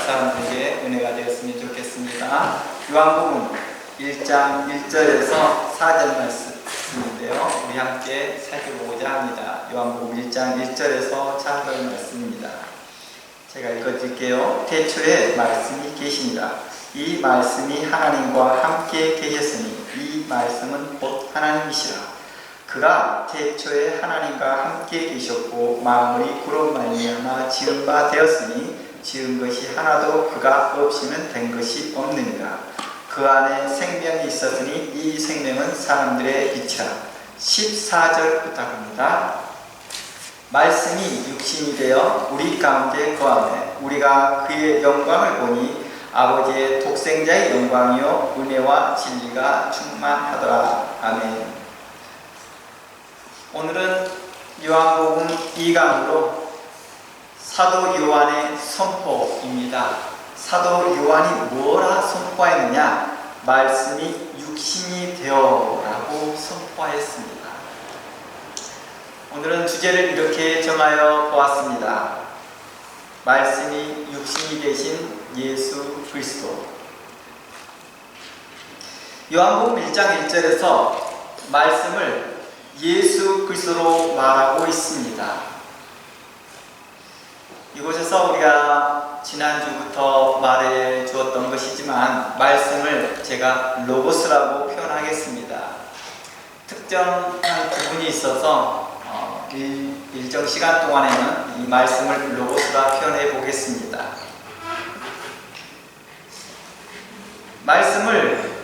사람들에게 은혜가 되었으면 좋겠습니다. 요한복음 1장 1절에서 4절 말씀인데요. 우리 함께 살펴보고자 합니다. 요한복음 1장 1절에서 4절 말씀입니다. 제가 읽어드릴게요. 태초에 말씀이 계시니라. 이 말씀이 하나님과 함께 계셨으니 이 말씀은 곧 하나님이시라. 그가 태초에 하나님과 함께 계셨고 만물이 그로 말미암아 지은 바 되었으니 지은 것이 하나도 그가 없이는 된 것이 없느니라. 그 안에 생명이 있었으니 이 생명은 사람들의 빛이라. 14절 부탁합니다. 말씀이 육신이 되어 우리 가운데 거하매 우리가 그의 영광을 보니 아버지의 독생자의 영광이요 은혜와 진리가 충만하더라. 아멘. 오늘은 요한복음 2강으로 사도 요한의 선포입니다. 사도 요한이 뭐라 선포했느냐? 말씀이 육신이 되어 라고 선포하였습니다. 오늘은 주제를 이렇게 정하여 보았습니다. 말씀이 육신이 되신 예수 그리스도. 요한복음 1장 1절에서 말씀을 예수 그리스도로 말하고 있습니다. 이곳에서 우리가 지난주부터 말해 주었던 것이지만 말씀을 제가 로고스라고 표현하겠습니다. 특정한 부분이 있어서 일정 시간 동안에는 이 말씀을 로고스라 표현해 보겠습니다. 말씀을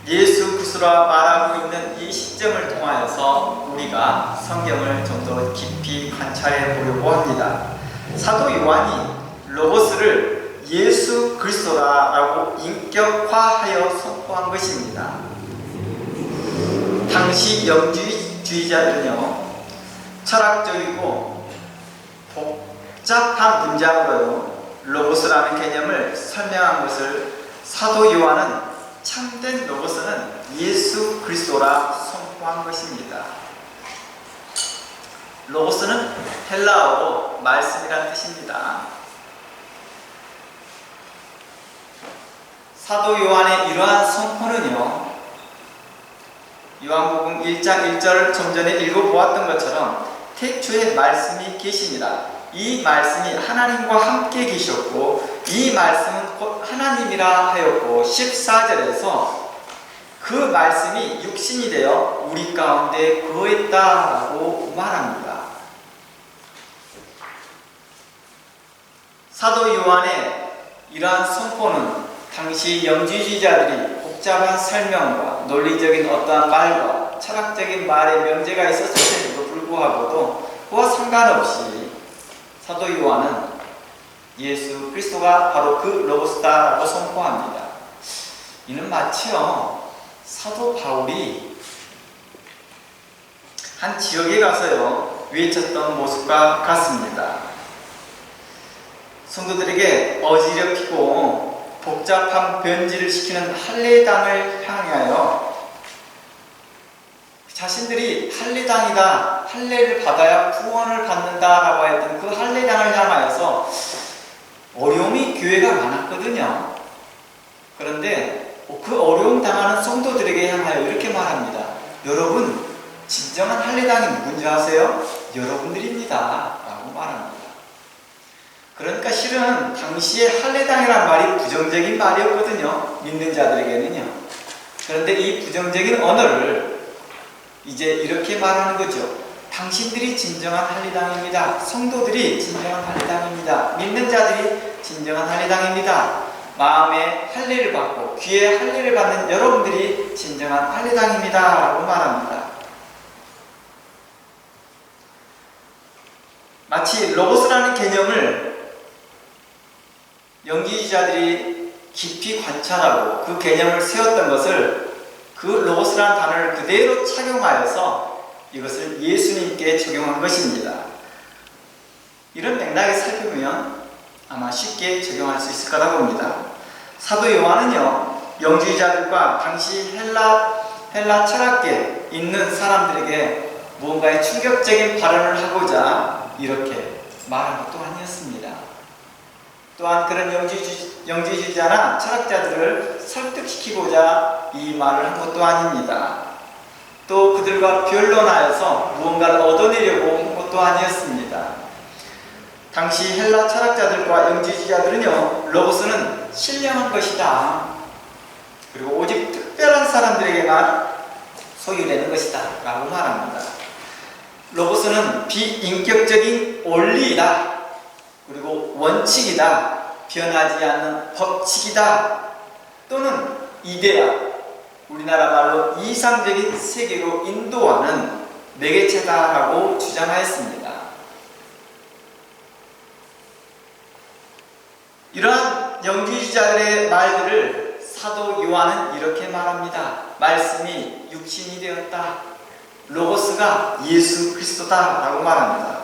예수 그리스도라 말하고 있는 이 시점을 통하여서 우리가 성경을 좀 더 깊이 관찰해 보려고 합니다. 사도 요한이 로고스를 예수 그리스도라고 인격화하여 선포한 것입니다. 당시 영주의자들은요, 철학적이고 복잡한 문장으로요 로고스라는 개념을 설명한 것을 사도 요한은 참된 로고스는 예수 그리스도라 선포한 것입니다. 로고스는 헬라어로 말씀이란 뜻입니다. 사도 요한의 이러한 선포는요, 요한복음 1장 1절을 좀 전에 읽어보았던 것처럼 태초에 말씀이 계시니라. 이 말씀이 하나님과 함께 계셨고 이 말씀은 곧 하나님이라 하였고 14절에서 그 말씀이 육신이 되어 우리 가운데 거했다라고 말합니다. 사도 요한의 이러한 선포는 당시 영주주의자들이 복잡한 설명과 논리적인 어떠한 말과 철학적인 말의 명제가 있었을 때에도 불구하고도 그와 상관없이 사도 요한은 예수 그리스도가 바로 그 로고스다라고 선포합니다. 이는 마치요 사도 바울이 한 지역에 가서요 외쳤던 모습과 같습니다. 성도들에게 어지럽히고 복잡한 변질을 시키는 할례당을 향하여 자신들이 할례당이다, 할례를 받아야 구원을 받는다라고 했던 그 할례당을 향하여서 어려움이 교회가 많았거든요. 그런데 그 어려움 당하는 성도들에게 향하여 이렇게 말합니다. 여러분, 진정한 할례당이 누군지 아세요? 여러분들입니다 라고 말합니다. 그러니까 실은 당시에 할례당이란 말이 부정적인 말이었거든요. 믿는 자들에게는요. 그런데 이 부정적인 언어를 이제 이렇게 말하는 거죠. 당신들이 진정한 할례당입니다. 성도들이 진정한 할례당입니다. 믿는 자들이 진정한 할례당입니다. 마음에 할례를 받고 귀에 할례를 받는 여러분들이 진정한 할례당입니다 라고 말합니다. 마치 로고스라는 개념을 영지주의자들이 깊이 관찰하고 그 개념을 세웠던 것을 그 로고스라는 단어를 그대로 착용하여서 이것을 예수님께 적용한 것입니다. 이런 맥락에 살펴보면 아마 쉽게 적용할 수 있을 거라고 봅니다. 사도 요한은요 영주의자들과 당시 헬라 철학계에 있는 사람들에게 무언가의 충격적인 발언을 하고자 이렇게 말한 것도 아니었습니다. 또한 그런 영지주의자나 철학자들을 설득시키고자 이 말을 한 것도 아닙니다. 또 그들과 변론하여서 무언가를 얻어내려고 한 것도 아니었습니다. 당시 헬라 철학자들과 영지주의자들은요, 로고스는 신령한 것이다, 그리고 오직 특별한 사람들에게만 소유되는 것이다 라고 말합니다. 로고스는 비인격적인 원리이다, 그리고 원칙이다, 변하지 않는 법칙이다, 또는 이데아, 우리나라 말로 이상적인 세계로 인도하는 매개체다라고 주장하였습니다. 이러한 영지주의자들의 말들을 사도 요한은 이렇게 말합니다. 말씀이 육신이 되었다. 로고스가 예수 그리스도다 라고 말합니다.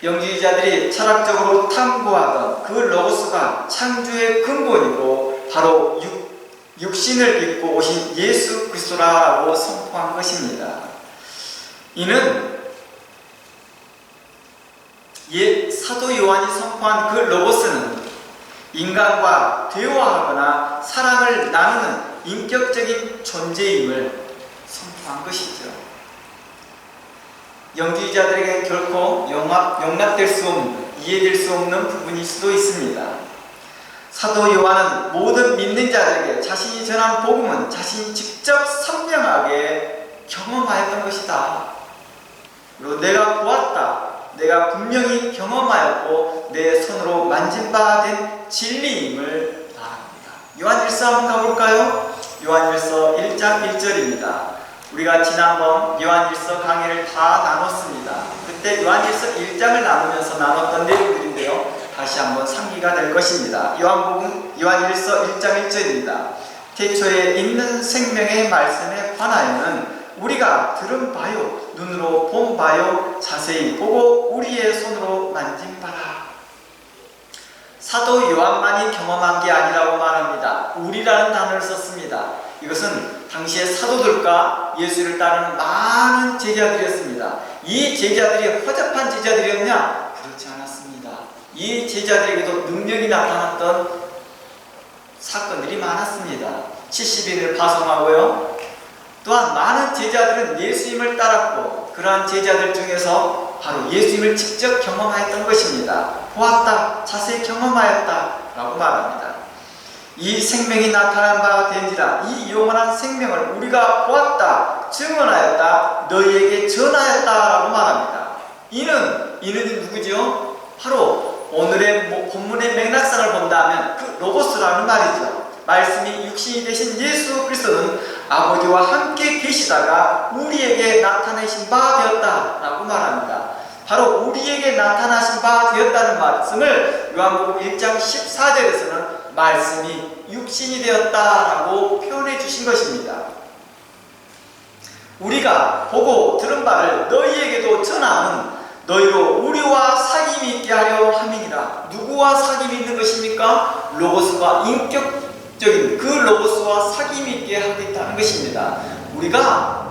영지주의자들이 철학적으로 탐구하던 그 로고스가 창조의 근본이고 바로 육신을 입고 오신 예수 그리스도라고 선포한 것입니다. 이는 사도 요한이 선포한 그 로고스는 인간과 대화하거나 사랑을 나누는 인격적인 존재임을 선포한 것이죠. 영지주의자들에게 결코 용납될 수 없는, 이해될 수 없는 부분일 수도 있습니다. 사도 요한은 모든 믿는 자들에게 자신이 전한 복음은 자신이 직접 선명하게 경험하였던 것이다. 그리고 내가 보았다, 내가 분명히 경험하였고 내 손으로 만진 바 된 진리임을 말합니다. 요한일서 한번 가볼까요? 요한일서 1장 1절입니다. 우리가 지난번 요한일서 강의를 다 나눴습니다. 그때 요한일서 1장을 나누면서 나눴던 내용들인데요, 다시 한번 상기가 될 것입니다. 요한일서 1장 1절입니다. 태초에 있는 생명의 말씀에 관하여는 우리가 들은 바요, 눈으로 본 바요, 자세히 보고 우리의 손으로 만진 바라. 사도 요한만이 경험한 게 아니라고 말합니다. 우리라는 단어를 썼습니다. 이것은 당시의 사도들과 예수를 따르는 많은 제자들이었습니다. 이 제자들이 허접한 제자들이었냐? 그렇지 않았습니다. 이 제자들에게도 능력이 나타났던 사건들이 많았습니다. 70인을 파송하고요, 또한 많은 제자들은 예수님을 따랐고 그러한 제자들 중에서 바로 예수님을 직접 경험하였던 것입니다. 보았다, 자세히 경험하였다 라고 말합니다. 이 생명이 나타난 바가 된지라 이 영원한 생명을 우리가 보았다, 증언하였다, 너희에게 전하였다 라고 말합니다. 이는 누구죠? 바로 오늘의 본문의 맥락상을 본다면 그 로고스라는 말이죠. 말씀이 육신이 되신 예수 그리스도는 아버지와 함께 계시다가 우리에게 나타내신 바 되었다 라고 말합니다. 바로 우리에게 나타나신 바 되었다는 말씀을 요한복음 1장 14절에서는 말씀이 육신이 되었다라고 표현해 주신 것입니다. 우리가 보고 들은 바를 너희에게도 전하는 너희로 우리와 사귐이 있게 하려 함이니라. 누구와 사귐이 있는 것입니까? 로고스와 인격적인 그 로고스와 사귐이 있게 하겠다는 것입니다. 우리가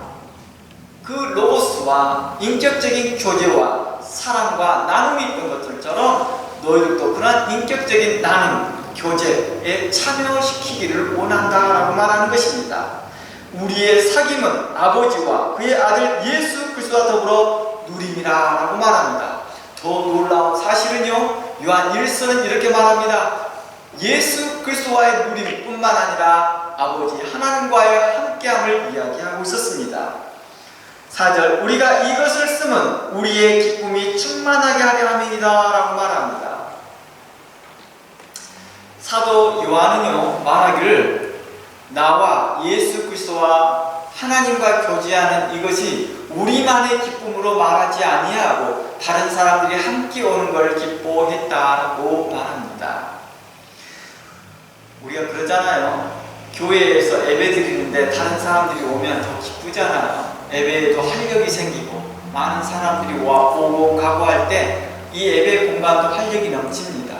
그 로고스와 인격적인 교제와 사랑과 나눔이 있던 것들처럼 너희들도 그러한 인격적인 나눔, 교제에 참여시키기를 원한다라고 말하는 것입니다. 우리의 사귐은 아버지와 그의 아들 예수 그리스도와 더불어 누림이라고 말합니다. 더 놀라운 사실은요, 요한 1서는 이렇게 말합니다. 예수 그리스도와의 누림뿐만 아니라 아버지 하나님과의 함께함을 이야기하고 있었습니다. 4절, 우리가 이것을 쓰면 우리의 기쁨이 충만하게 하려 함이니라 라고 말합니다. 사도 요한은요, 말하기를 나와 예수 그리스도와 하나님과 교제하는 이것이 우리만의 기쁨으로 말하지 아니하고 다른 사람들이 함께 오는 걸 기뻐했다라고 말합니다. 우리가 그러잖아요. 교회에서 예배 드리는데 다른 사람들이 오면 더 기쁘잖아요. 예배에도 활력이 생기고 많은 사람들이 오고 가고 할 때 이 예배 공간도 활력이 넘칩니다.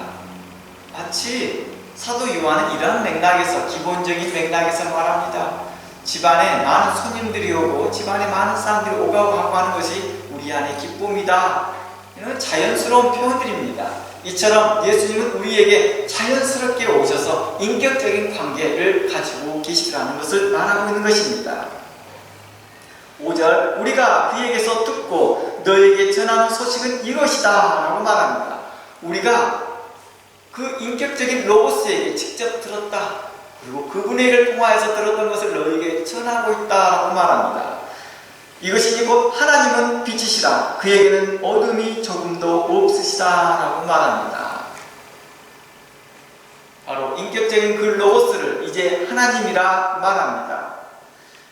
마치 사도 요한은 이런 맥락에서, 기본적인 맥락에서 말합니다. 집안에 많은 손님들이 오고 집안에 많은 사람들이 오고 가고 하는 것이 우리 안의 기쁨이다. 이런 자연스러운 표현들입니다. 이처럼 예수님은 우리에게 자연스럽게 오셔서 인격적인 관계를 가지고 계시라는 것을 말하고 있는 것입니다. 5절, 우리가 그에게서 듣고 너에게 전하는 소식은 이것이다 라고 말합니다. 우리가 그 인격적인 로고스에게 직접 들었다, 그리고 그분에게 통하여서 들었던 것을 너에게 전하고 있다라고 말합니다. 이것이 곧 하나님은 빛이시라, 그에게는 어둠이 조금도 없으시다라고 말합니다. 바로 인격적인 그 로고스를 이제 하나님이라 말합니다.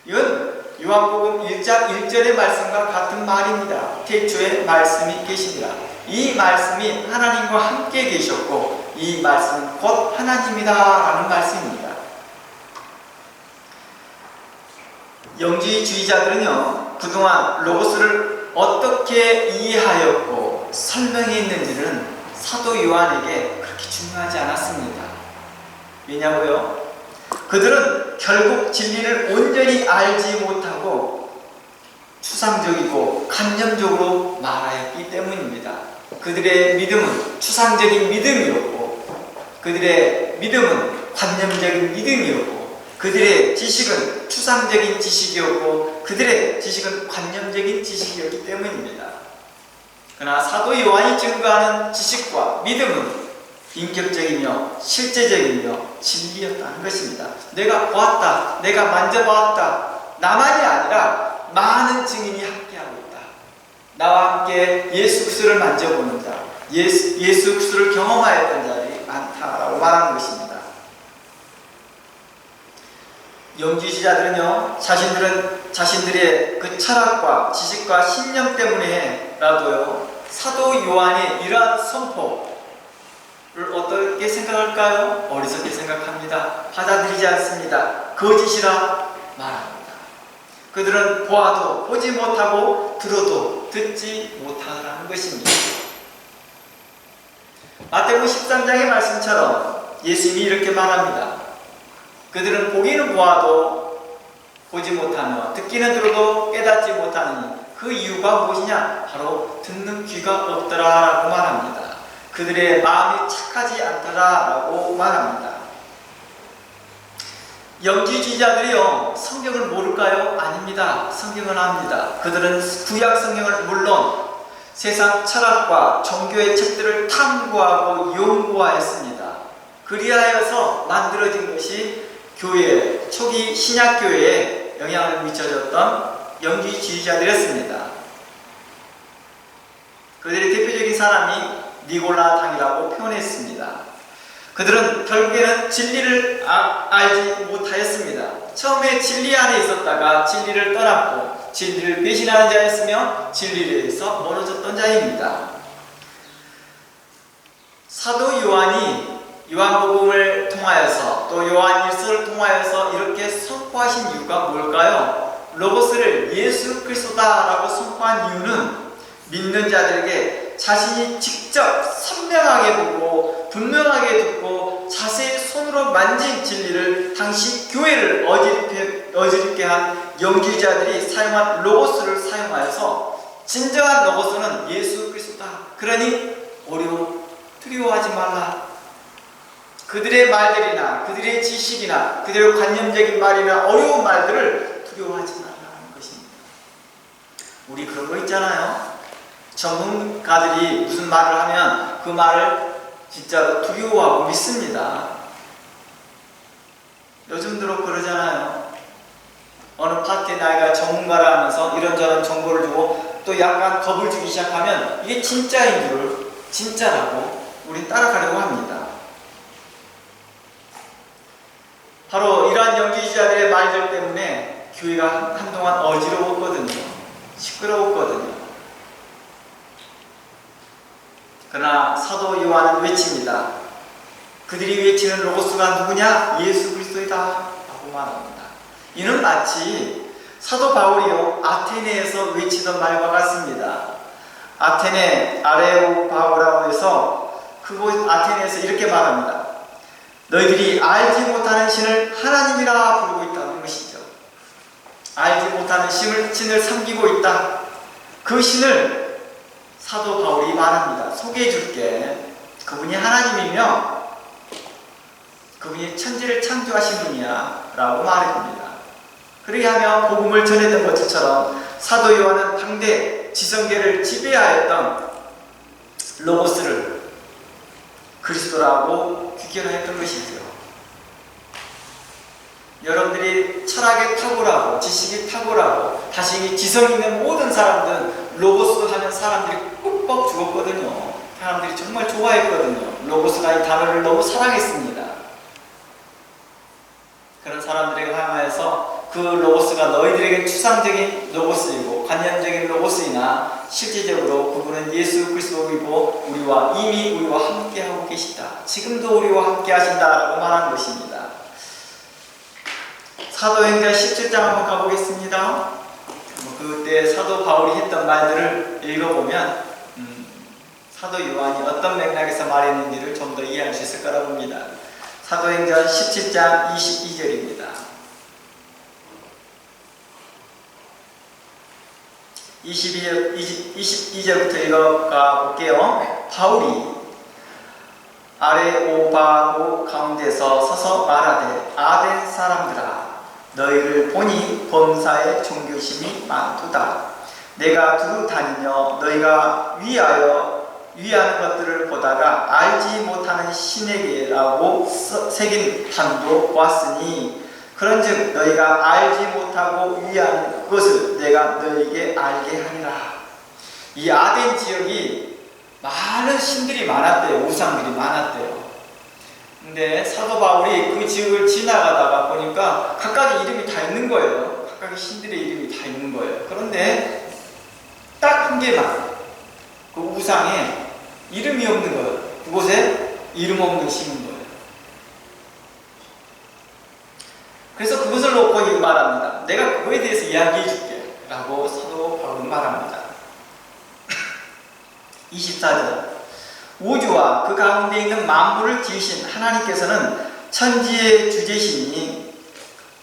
이건 요한복음 1장 1절의 말씀과 같은 말입니다. 태초에 말씀이 계시니라. 이 말씀이 하나님과 함께 계셨고 이 말씀은 곧 하나님이다 라는 말씀입니다. 영지주의자들은요, 그동안 로고스를 어떻게 이해하였고 설명했는지는 사도 요한에게 그렇게 중요하지 않았습니다. 왜냐고요? 그들은 결국 진리를 온전히 알지 못하고 추상적이고 관념적으로 말하였기 때문입니다. 그들의 믿음은 추상적인 믿음이었고, 그들의 믿음은 관념적인 믿음이었고, 그들의 지식은 추상적인 지식이었고, 그들의 지식은 관념적인 지식이었기 때문입니다. 그러나 사도 요한이 증거하는 지식과 믿음은 인격적이며 실제적이며 진리였다는 것입니다. 내가 보았다, 내가 만져보았다, 나만이 아니라 많은 증인이 함께하고 있다. 나와 함께 예수 그리스도를 만져보는 자, 예수 그리스도를 경험하였던 자들이 많다라고 말하는 것입니다. 영지주의자들은요, 자신들의 그 철학과 지식과 신념 때문에라도요, 사도 요한의 이러한 선포를 어떻게 생각할까요? 어리석게 생각합니다. 받아들이지 않습니다. 거짓이라 말합니다. 그들은 보아도 보지 못하고 들어도 듣지 못하라는 것입니다. 마태복음 13장의 말씀처럼 예수님이 이렇게 말합니다. 그들은 보기는 보아도 보지 못하며 듣기는 들어도 깨닫지 못하느니 그 이유가 무엇이냐? 바로 듣는 귀가 없더라라고 말합니다. 그들의 마음이 착하지 않더라라고 말합니다. 영지주의자들이요, 성경을 모를까요? 아닙니다. 성경을 압니다. 그들은 구약 성경을 물론 세상 철학과 종교의 책들을 탐구하고 연구하였습니다. 그리하여서 만들어진 것이 교회, 초기 신약교회에 영향을 미쳐줬던 영지주의자들이었습니다. 그들의 대표적인 사람이 니골라당이라고 표현했습니다. 그들은 결국에는 진리를 알지 못하였습니다. 처음에 진리 안에 있었다가 진리를 떠났고 진리를 배신하는 자였으며 진리에서 멀어졌던 자입니다. 사도 요한이 요한복음을 통하여서 또 요한일서를 통하여서 이렇게 선포하신 이유가 뭘까요? 로고스를 예수 그리스도다라고 선포한 이유는 믿는 자들에게 자신이 직접 선명하게 보고 분명하게 듣고 자세히 손으로 만진 진리를 당시 교회를 어지럽게 한 영지주의자들이 사용한 로고스를 사용하여서 진정한 로고스는 예수 그리스도다. 그러니 두려워하지 말라. 그들의 말들이나 그들의 지식이나 그들의 관념적인 말이나 어려운 말들을 두려워하지 말라는 것입니다. 우리 그런 거 있잖아요. 전문가들이 무슨 말을 하면 그 말을 진짜로 두려워하고 믿습니다. 요즘 들어 그러잖아요. 어느 파트에 나이가 전문가라 하면서 이런저런 정보를 주고 또 약간 겁을 주기 시작하면 이게 진짜인 줄, 진짜라고 우린 따라가려고 합니다. 바로 이러한 영지주의자들의 말들 때문에 교회가 한동안 어지러웠거든요. 시끄러웠거든요. 그러나 사도 요한은 외칩니다. 그들이 외치는 로고스가 누구냐? 예수 그리스도이다 라고 말합니다. 이는 마치 사도 바울이요 아테네에서 외치던 말과 같습니다. 아테네 아레오파고라고 해서 그곳 아테네에서 이렇게 말합니다. 너희들이 알지 못하는 신을 하나님이라 부르고 있다는 것이죠. 알지 못하는 신을 섬기고 있다. 그 신을 사도 바울이 말합니다. 소개해 줄게. 그분이 하나님이며 그분이 천지를 창조하신 분이야 라고 말합니다. 그렇게 하며 복음을 전했던 것처럼 사도 요한은 당대 지성계를 지배하였던 로고스를 그리스도라고 규결했던 것이죠. 여러분들이 철학에 탁월하고 지식이 탁월하고 다시 지성 있는 모든 사람들은 로고스 하면 사람들이 꿀뻑 죽었거든요. 사람들이 정말 좋아했거든요. 로고스가 이 단어를 너무 사랑했습니다. 그런 사람들에게 향하여서 그 로고스가 너희들에게 추상적인 로고스이고 관념적인 로고스이나 실제적으로 그분은 예수 그리스도이고 이미 우리와 함께하고 계시다. 지금도 우리와 함께 하신다라고 말한 것입니다. 사도행전 17장 한번 가보겠습니다. 그때 사도 바울이 했던 말들을 읽어보면 사도 요한이 어떤 맥락에서 말했는지를 좀 더 이해할 수 있을 거라고 봅니다. 사도행전 17장 22절입니다. 22절부터 읽어가 볼게요. 바울이 아레오바고 가운데서 서서 말하되 아덴 사람들아 너희를 보니 범사에 존귀심이 많도다. 내가 두루 다니며 너희가 위하는 것들을 보다가 알지 못하는 신에게라고 새긴 판도 보았으니 그런즉 너희가 알지 못하고 위하는 것을 내가 너희에게 알게 하리라. 이 아덴 지역이 많은 신들이 많았대요. 우상들이 많았대요. 근데 사도 바울이 그 지역을 지나가다가 보니까 각각의 이름이 다 있는 거예요. 각각의 신들의 이름이 다 있는 거예요. 그런데 딱 한 개만 그 우상에 이름이 없는 거예요. 그곳에 이름 없는 신인 거예요. 그래서 그것을 놓고 말합니다. 내가 그거에 대해서 이야기해 줄게 라고 사도 바울은 말합니다. 24절 우주와 그 가운데 있는 만물을 지으신 하나님께서는 천지의 주제시니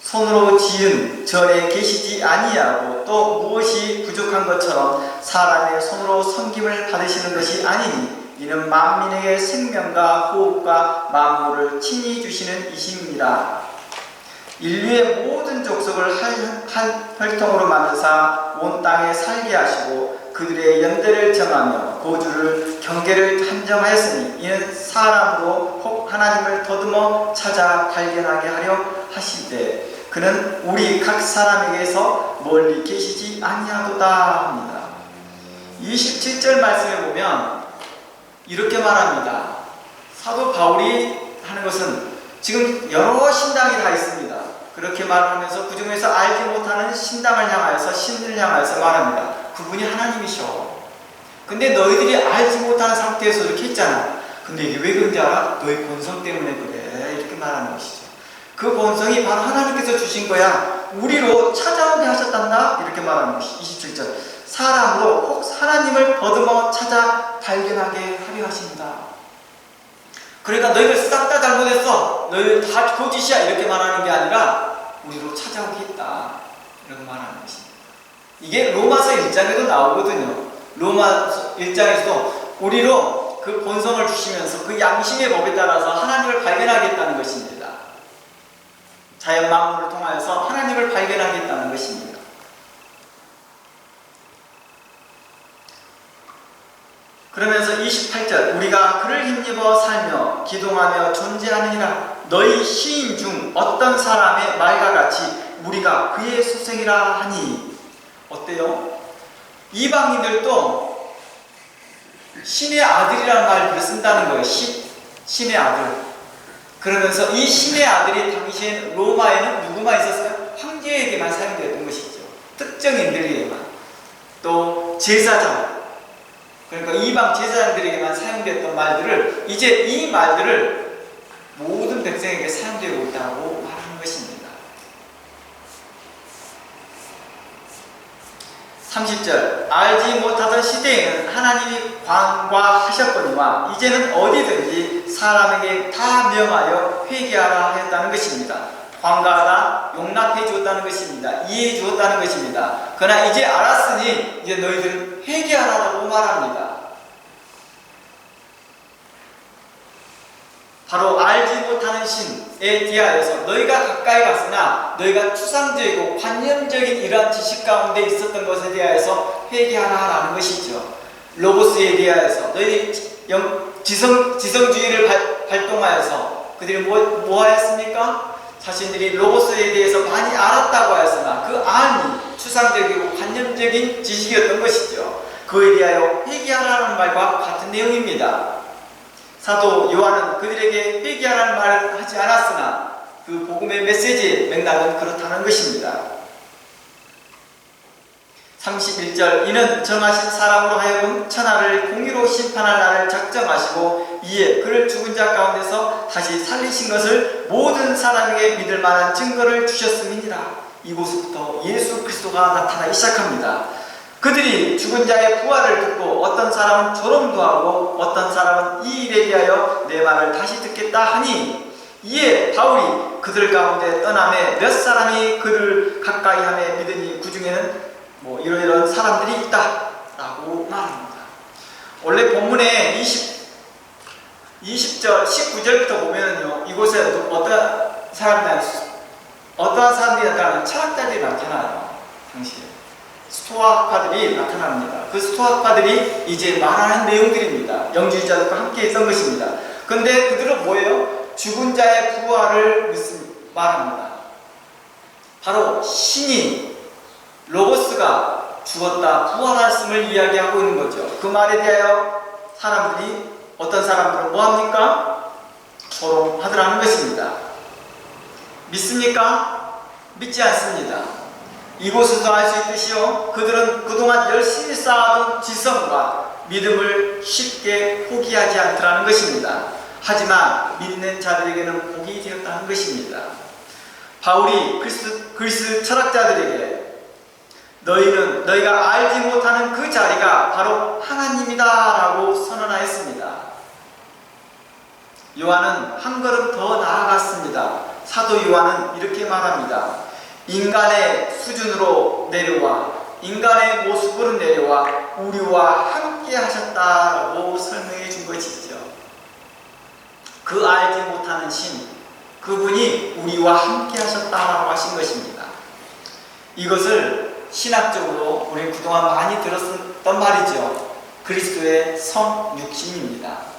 손으로 지은 절에 계시지 아니하고 또 무엇이 부족한 것처럼 사람의 손으로 섬김을 받으시는 것이 아니니 이는 만민에게 생명과 호흡과 만물을 친히 주시는 이십니다. 인류의 모든 족속을 한 혈통으로 만드사 온 땅에 살게 하시고 그들의 연대를 정하며 고주를 경계를 한정하였으니 이는 사람으로 혹 하나님을 더듬어 찾아 발견하게 하려 하시되 그는 우리 각 사람에게서 멀리 계시지 아니하도다 합니다. 27절 말씀에 보면 이렇게 말합니다. 사도 바울이 하는 것은 지금 여러 신당이 다 있습니다. 그렇게 말하면서 그 중에서 알지 못하는 신당을 향하여서 신을 향하여서 말합니다. 그분이 하나님이셔. 근데 너희들이 알지 못하는 상태에서 이렇게 했잖아. 근데 이게 왜 그런지 알아? 너희 본성 때문에 그래. 이렇게 말하는 것이죠. 그 본성이 바로 하나님께서 주신 거야. 우리로 찾아오게 하셨단다. 이렇게 말하는 것이 27절. 사람으로 혹 하나님을 더듬어 찾아 발견하게 하려 하신다. 그러니까 너희들 싹 다 잘못했어. 너희들 다 거짓이야. 이렇게 말하는 게 아니라 우리로 찾아오게 했다. 이렇게 말하는 것입니다. 이게 로마서 1장에도 나오거든요. 로마서 1장에서도 우리로 그 본성을 주시면서 그 양심의 법에 따라서 하나님을 발견하겠다는 것입니다. 자연 만물을 통하여서 하나님을 발견하겠다는 것입니다. 그러면서 28절 우리가 그를 힘입어 살며 기동하며 존재하느니라. 너희 시인 중 어떤 사람의 말과 같이 우리가 그의 소생이라 하니. 어때요? 이방인들도 신의 아들이라는 말을 쓴다는 거예요. 신의 아들. 그러면서 이 신의 아들이 당시엔 로마에는 누구만 있었어요? 황제에게만 사용되었던 것이죠. 특정인들에게만. 또 제사장, 그러니까 이방 제사장들에게만 사용됐던 말들을 이제 이 말들을 모든 백성에게 사용되고 있다고 말하는 것입니다. 30절 알지 못하던 시대에는 하나님이 관과하셨거니와 이제는 어디든지 사람에게 다 명하여 회개하라 하였다는 것입니다. 관과하다, 용납해 주었다는 것입니다. 이해해 주었다는 것입니다. 그러나 이제 알았으니 이제 너희들은 회개하라고 말합니다. 바로 알지 못하는 신에 대하여서 너희가 가까이 갔으나 너희가 추상적이고 관념적인 이러한 지식 가운데 있었던 것에 대하여서 회개하라라는 것이죠. 로고스에 대하여서 너희 지성주의를 발동하여서 그들이 뭐 하였습니까? 자신들이 로고스에 대해서 많이 알았다고 하였으나 그 안이 추상적이고 관념적인 지식이었던 것이죠. 그에 대하여 회개하라는 말과 같은 내용입니다. 사도 요한은 그들에게 회개하라는 말을 하지 않았으나 그 복음의 메시지의 맥락은 그렇다는 것입니다. 31절 이는 정하신 사람으로 하여금 천하를 공의로 심판할 날을 작정하시고 이에 그를 죽은 자 가운데서 다시 살리신 것을 모든 사람에게 믿을 만한 증거를 주셨음이니라. 이곳부터 예수 그리스도가 나타나기 시작합니다. 그들이 죽은 자의 부활을 듣고 어떤 사람은 조롱도 하고 어떤 사람은 이 일에 대하여 내 말을 다시 듣겠다 하니 이에 바울이 그들 가운데 떠남에 몇 사람이 그를 가까이 하며 믿으니 그 중에는 이런 사람들이 있다 라고 말합니다. 원래 본문에 20절 19절부터 보면요 이곳에 어떠한 사람들이 나타나면 철학자들이 나타나요. 당시에 스토아파들이 나타납니다. 그 스토아파들이 이제 말하는 내용들입니다. 영주의자들과 함께 했던 것입니다. 근데 그들은 뭐예요? 죽은 자의 부활을 말합니다. 바로 신이 로고스가 죽었다 부활했음을 이야기하고 있는 거죠. 그 말에 대하여 어떤 사람들은 뭐합니까? 조롱하더라는 것입니다. 믿습니까? 믿지 않습니다. 이곳에서 알 수 있듯이요 그들은 그동안 열심히 쌓아둔 지성과 믿음을 쉽게 포기하지 않더라는 것입니다. 하지만 믿는 자들에게는 복이 되었다는 것입니다. 바울이 그리스 철학자들에게 너희가 알지 못하는 그 자리가 바로 하나님이다 라고 선언하였습니다. 요한은 한 걸음 더 나아갔습니다. 사도 요한은 이렇게 말합니다. 인간의 수준으로 내려와 인간의 모습으로 내려와 우리와 함께 하셨다라고 설명해 준 것이죠. 그 알지 못하는 신, 그분이 우리와 함께 하셨다라고 하신 것입니다. 이것을 신학적으로 우리 그동안 많이 들었던 말이죠. 그리스도의 성육신입니다.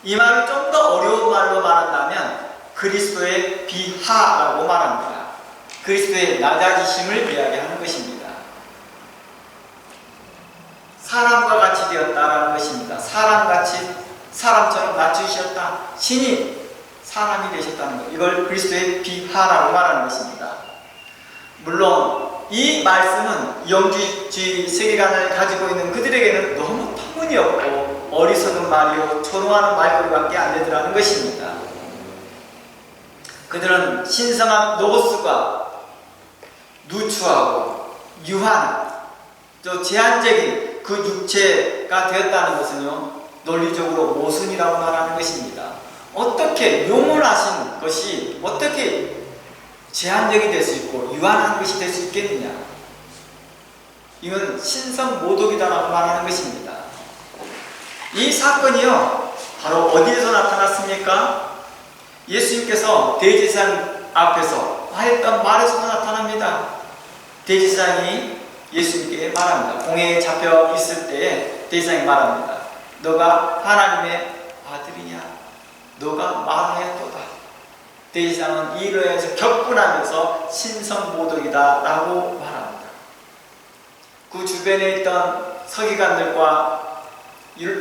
이 말을 좀 더 어려운 말로 말한다면 그리스도의 비하라고 말합니다. 그리스도의 낮아지심을 이야기하는 것입니다. 사람과 같이 되었다라는 것입니다. 사람처럼 낮추셨다. 신이 사람이 되셨다는 것. 이걸 그리스도의 비하라고 말하는 것입니다. 물론 이 말씀은 영주주의 세계관을 가지고 있는 그들에게는 너무 터무니없고 어리석은 말이요 조롱하는 말거리밖에 안 되더라는 것입니다. 그들은 신성한 로고스가 누추하고 유한 또 제한적인 그 육체가 되었다는 것은요 논리적으로 모순이라고 말하는 것입니다. 어떻게 용언하신 것이 어떻게 제한적이 될 수 있고 유한한 것이 될 수 있겠느냐. 이건 신성모독이다라고 말하는 것입니다. 이 사건이요 바로 어디에서 나타났습니까? 예수님께서 대제사장 앞에서 하였던 말에서도 나타납니다. 대제사장이 예수님께 말합니다. 공회에 잡혀 있을 때에 대제사장이 말합니다. 너가 하나님의 아들이냐? 너가 말하였도다. 대제사장은 이로 인해서 격분하면서 신성모독이다 라고 말합니다. 그 주변에 있던 서기관들과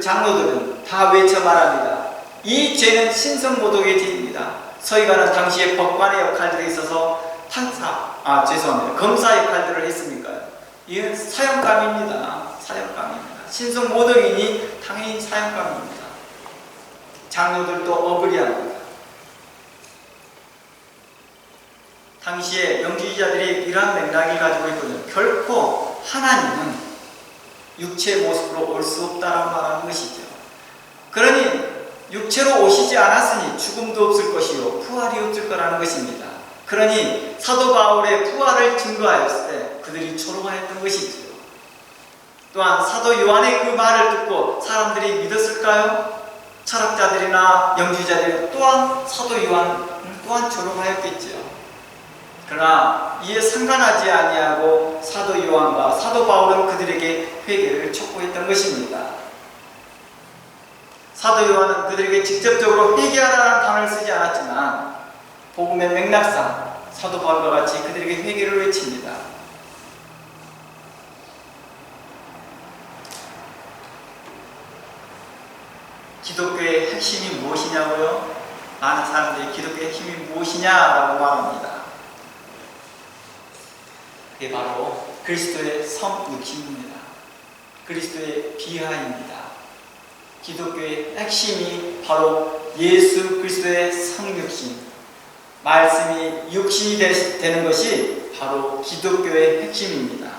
장로들은 다 외쳐 말합니다. 이 죄는 신성모독의 죄입니다. 서기관은 당시에 법관의 역할들에 있어서 검사 역할들을 했으니까 이건 사형감입니다. 사형감입니다. 신성모독이니 당연히 사형감입니다. 장로들도 어그리합니다. 당시에 영주의자들이 이러한 맥락을 가지고 있거든요. 결코 하나님은 육체의 모습으로 올 수 없다라고 말하는 것이죠. 그러니 육체로 오시지 않았으니 죽음도 없을 것이요 부활이 없을 거라는 것입니다. 그러니 사도 바울의 부활을 증거하였을 때 그들이 조롱하였던 것이죠. 또한 사도 요한의 그 말을 듣고 사람들이 믿었을까요? 철학자들이 바울이나 영주자들 또한 사도 요한 또한 졸업하였겠지요. 그러나 이에 상관하지 아니하고 사도 요한과 사도 바울은 그들에게 회개를 촉구했던 것입니다. 사도 요한은 그들에게 직접적으로 회개하라는 단어를 쓰지 않았지만 복음의 맥락상 사도 바울과 같이 그들에게 회개를 외칩니다. 기독교의 핵심이 무엇이냐고요? 많은 사람들이 기독교의 핵심이 무엇이냐라고 말합니다. 그게 바로 그리스도의 성육신입니다. 그리스도의 비하입니다. 기독교의 핵심이 바로 예수 그리스도의 성육신, 말씀이 육신이 되는 것이 바로 기독교의 핵심입니다.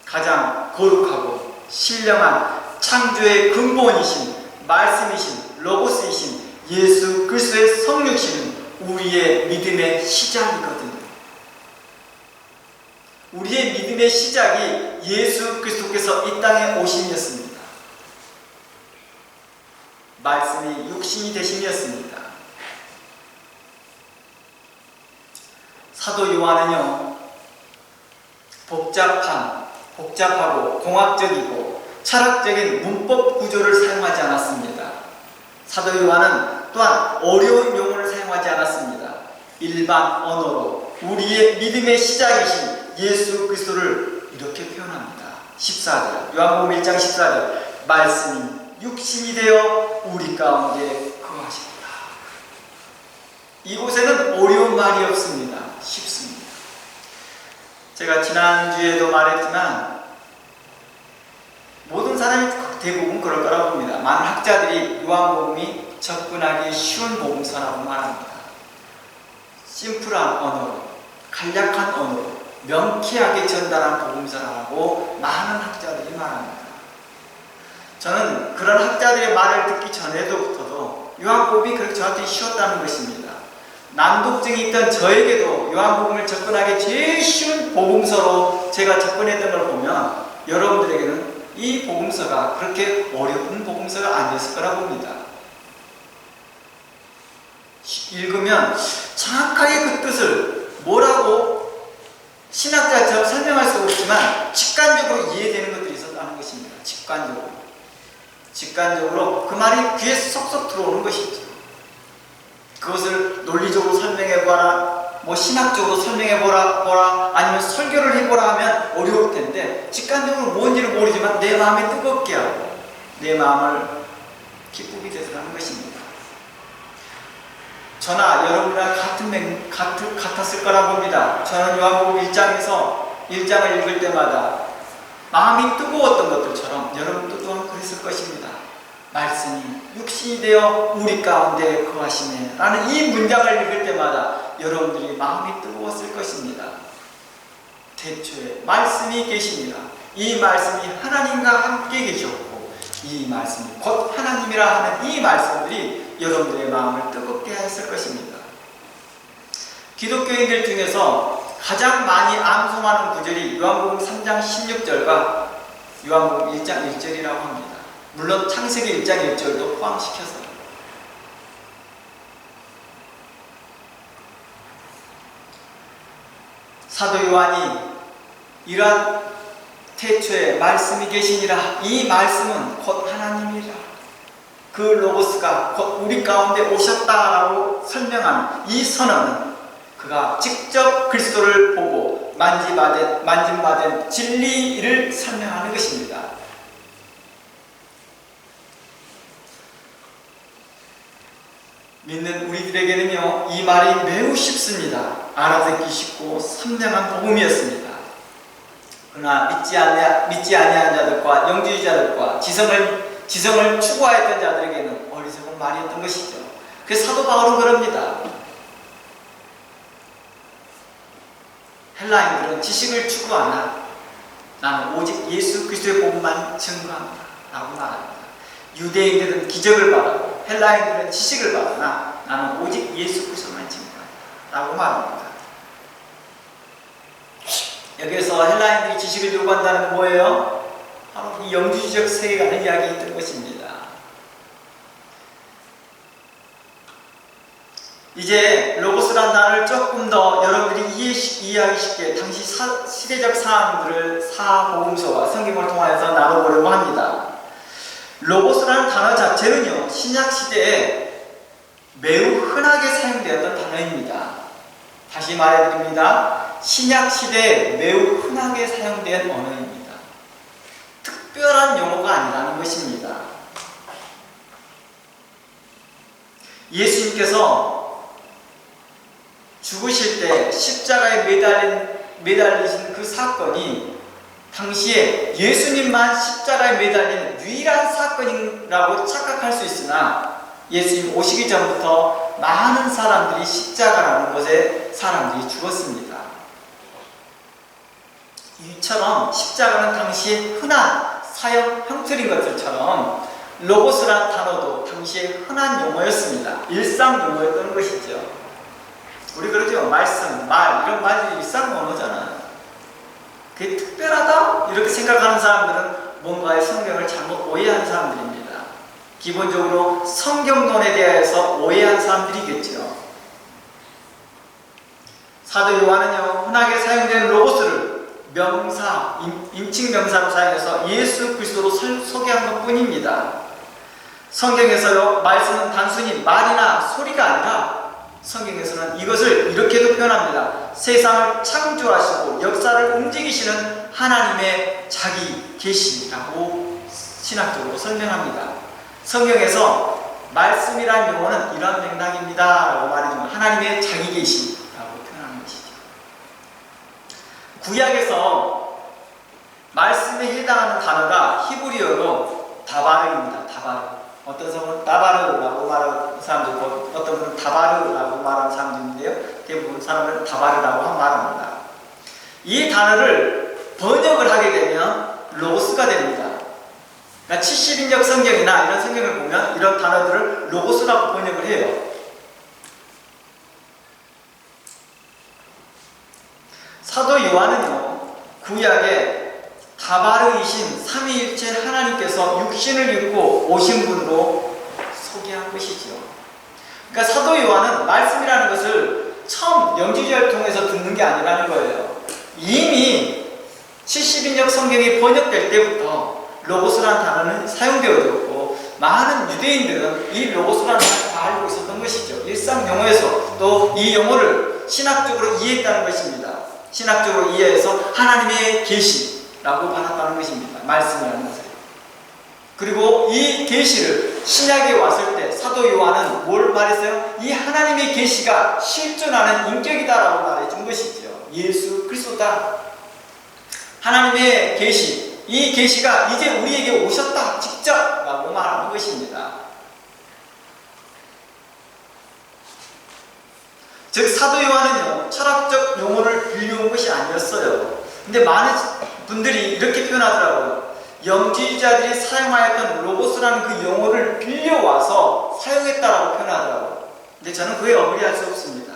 가장 거룩하고 신령한 창조의 근본이신 말씀이신 로고스이신 예수 그리스도의 성육신은 우리의 믿음의 시작이거든요. 우리의 믿음의 시작이 예수 그리스도께서 이 땅에 오심이었습니다. 말씀이 육신이 되심이었습니다. 사도 요한은요, 복잡하고 공학적이고 철학적인 문법 구조를 사용하지 않았습니다. 사도 요한은 또한 어려운 용어를 사용하지 않았습니다. 일반 언어로 우리의 믿음의 시작이신 예수 그리스도를 이렇게 표현합니다. 14절, 요한복음 1장 14절, 말씀이 육신이 되어 우리 가운데 거하십니다. 이곳에는 어려운 말이 없습니다. 쉽습니다. 제가 지난주에도 말했지만 모든 사람이 대부분 그럴 거라고 봅니다. 많은 학자들이 요한복음이 접근하기 쉬운 복음서라고 말합니다. 심플한 언어로, 간략한 언어로 명쾌하게 전달한 복음서라고 많은 학자들이 말합니다. 저는 그런 학자들의 말을 듣기 전에도부터도 요한복음이 그렇게 저한테 쉬웠다는 것입니다. 난독증이 있던 저에게도 요한복음을 접근하기 제일 쉬운 복음서로 제가 접근했던 걸 보면 여러분들에게는 이 복음서가 그렇게 어려운 복음서가 아니었을 거라 봅니다. 읽으면 정확하게 그 뜻을 뭐라고 신학자처럼 설명할 수 없지만 직관적으로 이해되는 것들이 있었다는 것입니다. 직관적으로 그 말이 귀에 쏙쏙 들어오는 것이죠. 그것을 논리적으로 설명해보라, 신학적으로 설명해보라, 아니면 설교를 해보라 하면 어려울 텐데 직관적으로 뭔지를 모르지만 내 마음에 뜨겁게 하고 내 마음을 기쁘게 되서라는 것입니다. 저나 여러분이랑 같았을 거라 봅니다. 저는 요한복음 1장을 읽을 때마다 마음이 뜨거웠던 것들처럼 여러분도 또한 그랬을 것입니다. 말씀이 육신이 되어 우리 가운데 거하시네 라는 이 문장을 읽을 때마다 여러분들이 마음이 뜨거웠을 것입니다. 태초에 말씀이 계시니라. 이 말씀이 하나님과 함께 계셨고 이 말씀이 곧 하나님이라 하는 이 말씀들이 여러분들의 마음을 뜨겁게 했을 것입니다. 기독교인들 중에서 가장 많이 암송하는 구절이 요한복음 3장 16절과 요한복음 1장 1절이라고 합니다. 물론 창세기 1장 1절도 포함시켜서. 사도 요한이 이러한 태초에 말씀이 계시니라. 이 말씀은 곧 하나님이라. 그 로고스가 곧 우리 가운데 오셨다라고 설명하는 이 선언은 그가 직접 그리스도를 보고 만짐받은 진리를 설명하는 것입니다. 믿는 우리들에게는요, 이 말이 매우 쉽습니다. 알아듣기 쉽고 선명한 복음이었습니다. 그러나 믿지 아니하는 자들과 영주의자들과 지성을 추구하였던 자들에게는 어리석은 말이었던 것이죠. 그래서 사도 바울은 그럽니다. 헬라인들은 지식을 추구하나 나는 오직 예수 그리스도의 복음만 증거한다 라고 말합니다. 유대인들은 기적을 바라고 헬라인들은 지식을 바라나 나는 오직 예수 그리스도만 증거한다 라고 말합니다. 여기에서 헬라인들이 지식을 요구한다는 건 뭐예요? 바로 이 영주주의적 세계관을 이야기했던 것입니다. 이제 로고스란 단어를 조금 더 여러분들이 이해하기 쉽게 당시 시대적 사항들을 사복음서와 성경을 통하여서 나눠보려고 합니다. 로고스라는 단어 자체는요, 신약 시대에 매우 흔하게 사용되었던 단어입니다. 다시 말해드립니다. 신약 시대에 매우 흔하게 사용된 언어입니다. 특별한 용어가 아니라는 것입니다. 예수님께서 죽으실 때 십자가에 매달리신 그 사건이 당시에 예수님만 십자가에 매달린 유일한 사건이라고 착각할 수 있으나 예수님 오시기 전부터 많은 사람들이 십자가라는 곳에 사람들이 죽었습니다. 이처럼 십자가는 당시에 흔한 사형 형틀인 것들처럼 로고스란 단어도 당시에 흔한 용어였습니다. 일상 용어였던 것이죠. 우리 그러죠. 말씀, 말 이런 말들이 일상 언어잖아요. 그게 특별하다? 이렇게 생각하는 사람들은 뭔가의 성경을 잘못 오해한 사람들입니다. 기본적으로 성경론에 대해서 오해한 사람들이겠죠. 사도 요한은요, 흔하게 사용되는 로고스를 명사, 인칭 명사로 사용해서 예수 그리스도로 소개한 것 뿐입니다. 성경에서요, 말씀은 단순히 말이나 소리가 아니라 성경에서는 이것을 이렇게도 표현합니다. 세상을 창조하시고 역사를 움직이시는 하나님의 자기 계시라고 신학적으로 설명합니다. 성경에서 말씀이란 용어는 이런 맥락입니다 라고 말해주면 하나님의 자기 계시라고 표현하는 것이죠. 구약에서 말씀에 해당하는 단어가 히브리어로 다바르입니다. 다바르. 어떤 사람은 다바르라고 말하는 사람도 있고 어떤 분은 다바르라고 말하는 사람도 있는데요. 대부분 사람은 다바르라고 말합니다. 이 단어를 번역을 하게 되면 로고스가 됩니다. 그러니까 70인역 성경이나 이런 성경을 보면 이런 단어들을 로고스라고 번역을 해요. 사도 요한은요, 구약에 다바르이신 삼위일체 하나님께서 육신을 입고 오신 분으로 소개한 것이죠. 그러니까 사도 요한은 말씀이라는 것을 처음 영지주의를 통해서 듣는 게 아니라는 거예요. 이미 70인역 성경이 번역될 때부터 로고스라는 단어는 사용되어졌고 많은 유대인들은 이 로고스라는 단어를 다 알고 있었던 것이죠. 일상 용어에서 또 이 용어를 신학적으로 이해했다는 것입니다. 신학적으로 이해해서 하나님의 계시라고 받았다는 것입니다. 말씀이라는 것을. 그리고 이 계시를 신약에 왔을 때 사도 요한은 뭘 말했어요? 이 하나님의 계시가 실존하는 인격이다라고 말해준 것이죠. 예수 그리스도다. 하나님의 계시, 이 계시가 이제 우리에게 오셨다 직접 라고 말하는 것입니다. 즉 사도 요한은요, 철학적 용어를 빌려온 것이 아니었어요. 근데 많은 분들이 이렇게 표현하더라고요. 영지주의자들이 사용하였던 로고스라는 그 용어를 빌려와서 사용했다라고 표현하더라고요. 근데 저는 그에 어긋리할 수 없습니다.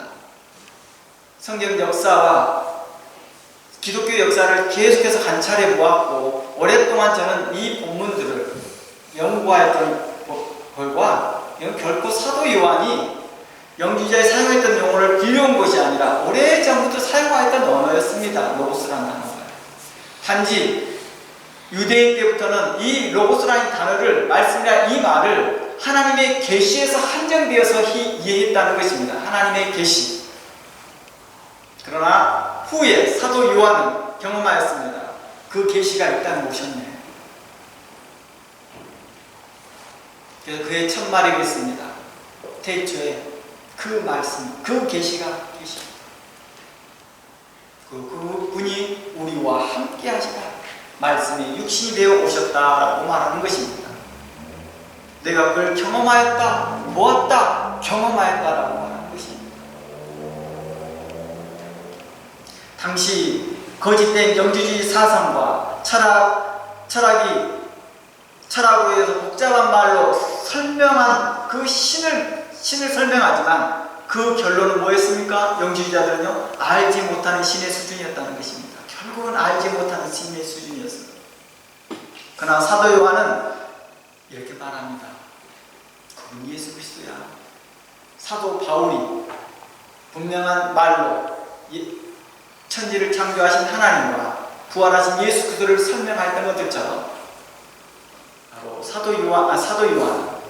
성경 역사와 기독교 역사를 계속해서 관찰해 보았고 오랫동안 저는 이 본문들을 연구하였던 결과 이건 결코 사도 요한이 영지주의자에 사용했던 용어를 빌려온 것이 아니라 오래전부터 사용하였던 언어였습니다. 로고스라는 단어가. 단지 유대인 때부터는 이 로고스라는 단어를 말씀이라 이 말을 하나님의 계시에서 한정되어서 이해했다는 것입니다. 하나님의 계시. 그러나 후에 사도 요한은 경험하였습니다. 그 계시가 일단 오셨네. 그래서 그의 첫 말이 있습니다. 태초에 그 말씀, 그 계시가 계십니다. 그분이 우리와 함께 하시다. 말씀이 육신이 되어 오셨다라고 말하는 것입니다. 내가 그걸 경험하였다, 보았다, 경험하였다라고 말하는 것입니다. 당시 거짓된 영지주의 사상과 철학으로 해서 복잡한 말로 설명한 그 신을 설명하지만 그 결론은 뭐였습니까? 영지주의자들은요, 알지 못하는 신의 수준이었다는 것입니다. 결국은 알지 못하는 신의 수준이었습니다. 그러나 사도 요한은 이렇게 말합니다. 그분 예수 그리스도야. 사도 바울이 분명한 말로 천지를 창조하신 하나님과 부활하신 예수 그리스도를 설명했던 것들처럼 바로 사도 요한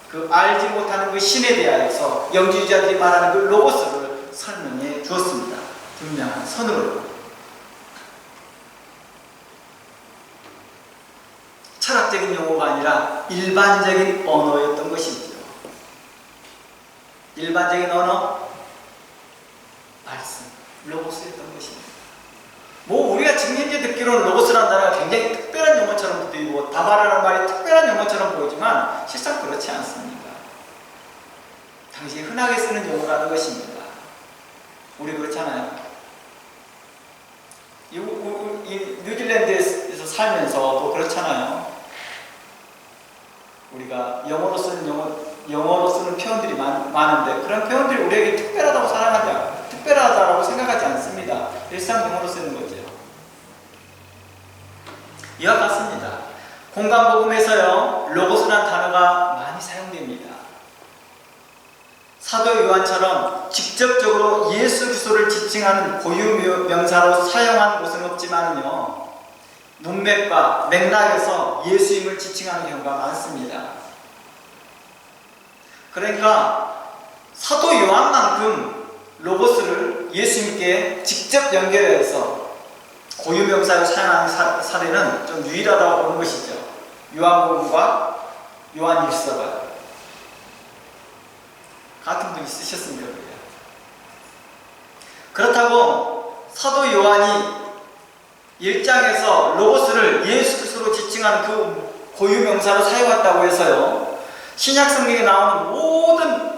그 알지 못하는 그 신에 대하여서 영지주의자들이 말하는 그 로고스를 설명해 주었습니다. 분명한 선으로. 철학적인 용어가 아니라 일반적인 언어였던 것이죠. 일반적인 언어, 말씀, 로고스였던 것입니다. 뭐 우리가 지금 현재 듣기로는 로고스라는 단어가 굉장히 특별한 용어처럼 보이고 다바라는 말이 특별한 용어처럼 보이지만 실상 그렇지 않습니다. 당시 흔하게 쓰는 용어라는 것입니다. 우리 그렇잖아요. 이 뉴질랜드에서 살면서도 그렇잖아요. 우리가 영어로 쓰는 표현들이 많은데 그런 표현들이 우리에게 특별하다고 생각하지 않습니다. 일상 용어로 쓰는 거죠. 이와 같습니다. 공간복음에서요, 로고스라는 단어가 많이 사용됩니다. 사도 요한처럼 직접적으로 예수 그리스도를 지칭하는 고유 명사로 사용한 곳은 없지만요, 문맥과 맥락에서 예수님을 지칭하는 경우가 많습니다. 그러니까 사도 요한만큼 로고스를 예수님께 직접 연결해서 고유 명사로 사용하는 사례는 좀 유일하다고 보는 것이죠. 요한복음과 요한일서가 같은 분이 쓰셨습니다. 그렇다고 사도 요한이 1장에서 로고스를 예수 그리스도로 지칭하는 그 고유 명사로 사용했다고 해서요, 신약 성경에 나오는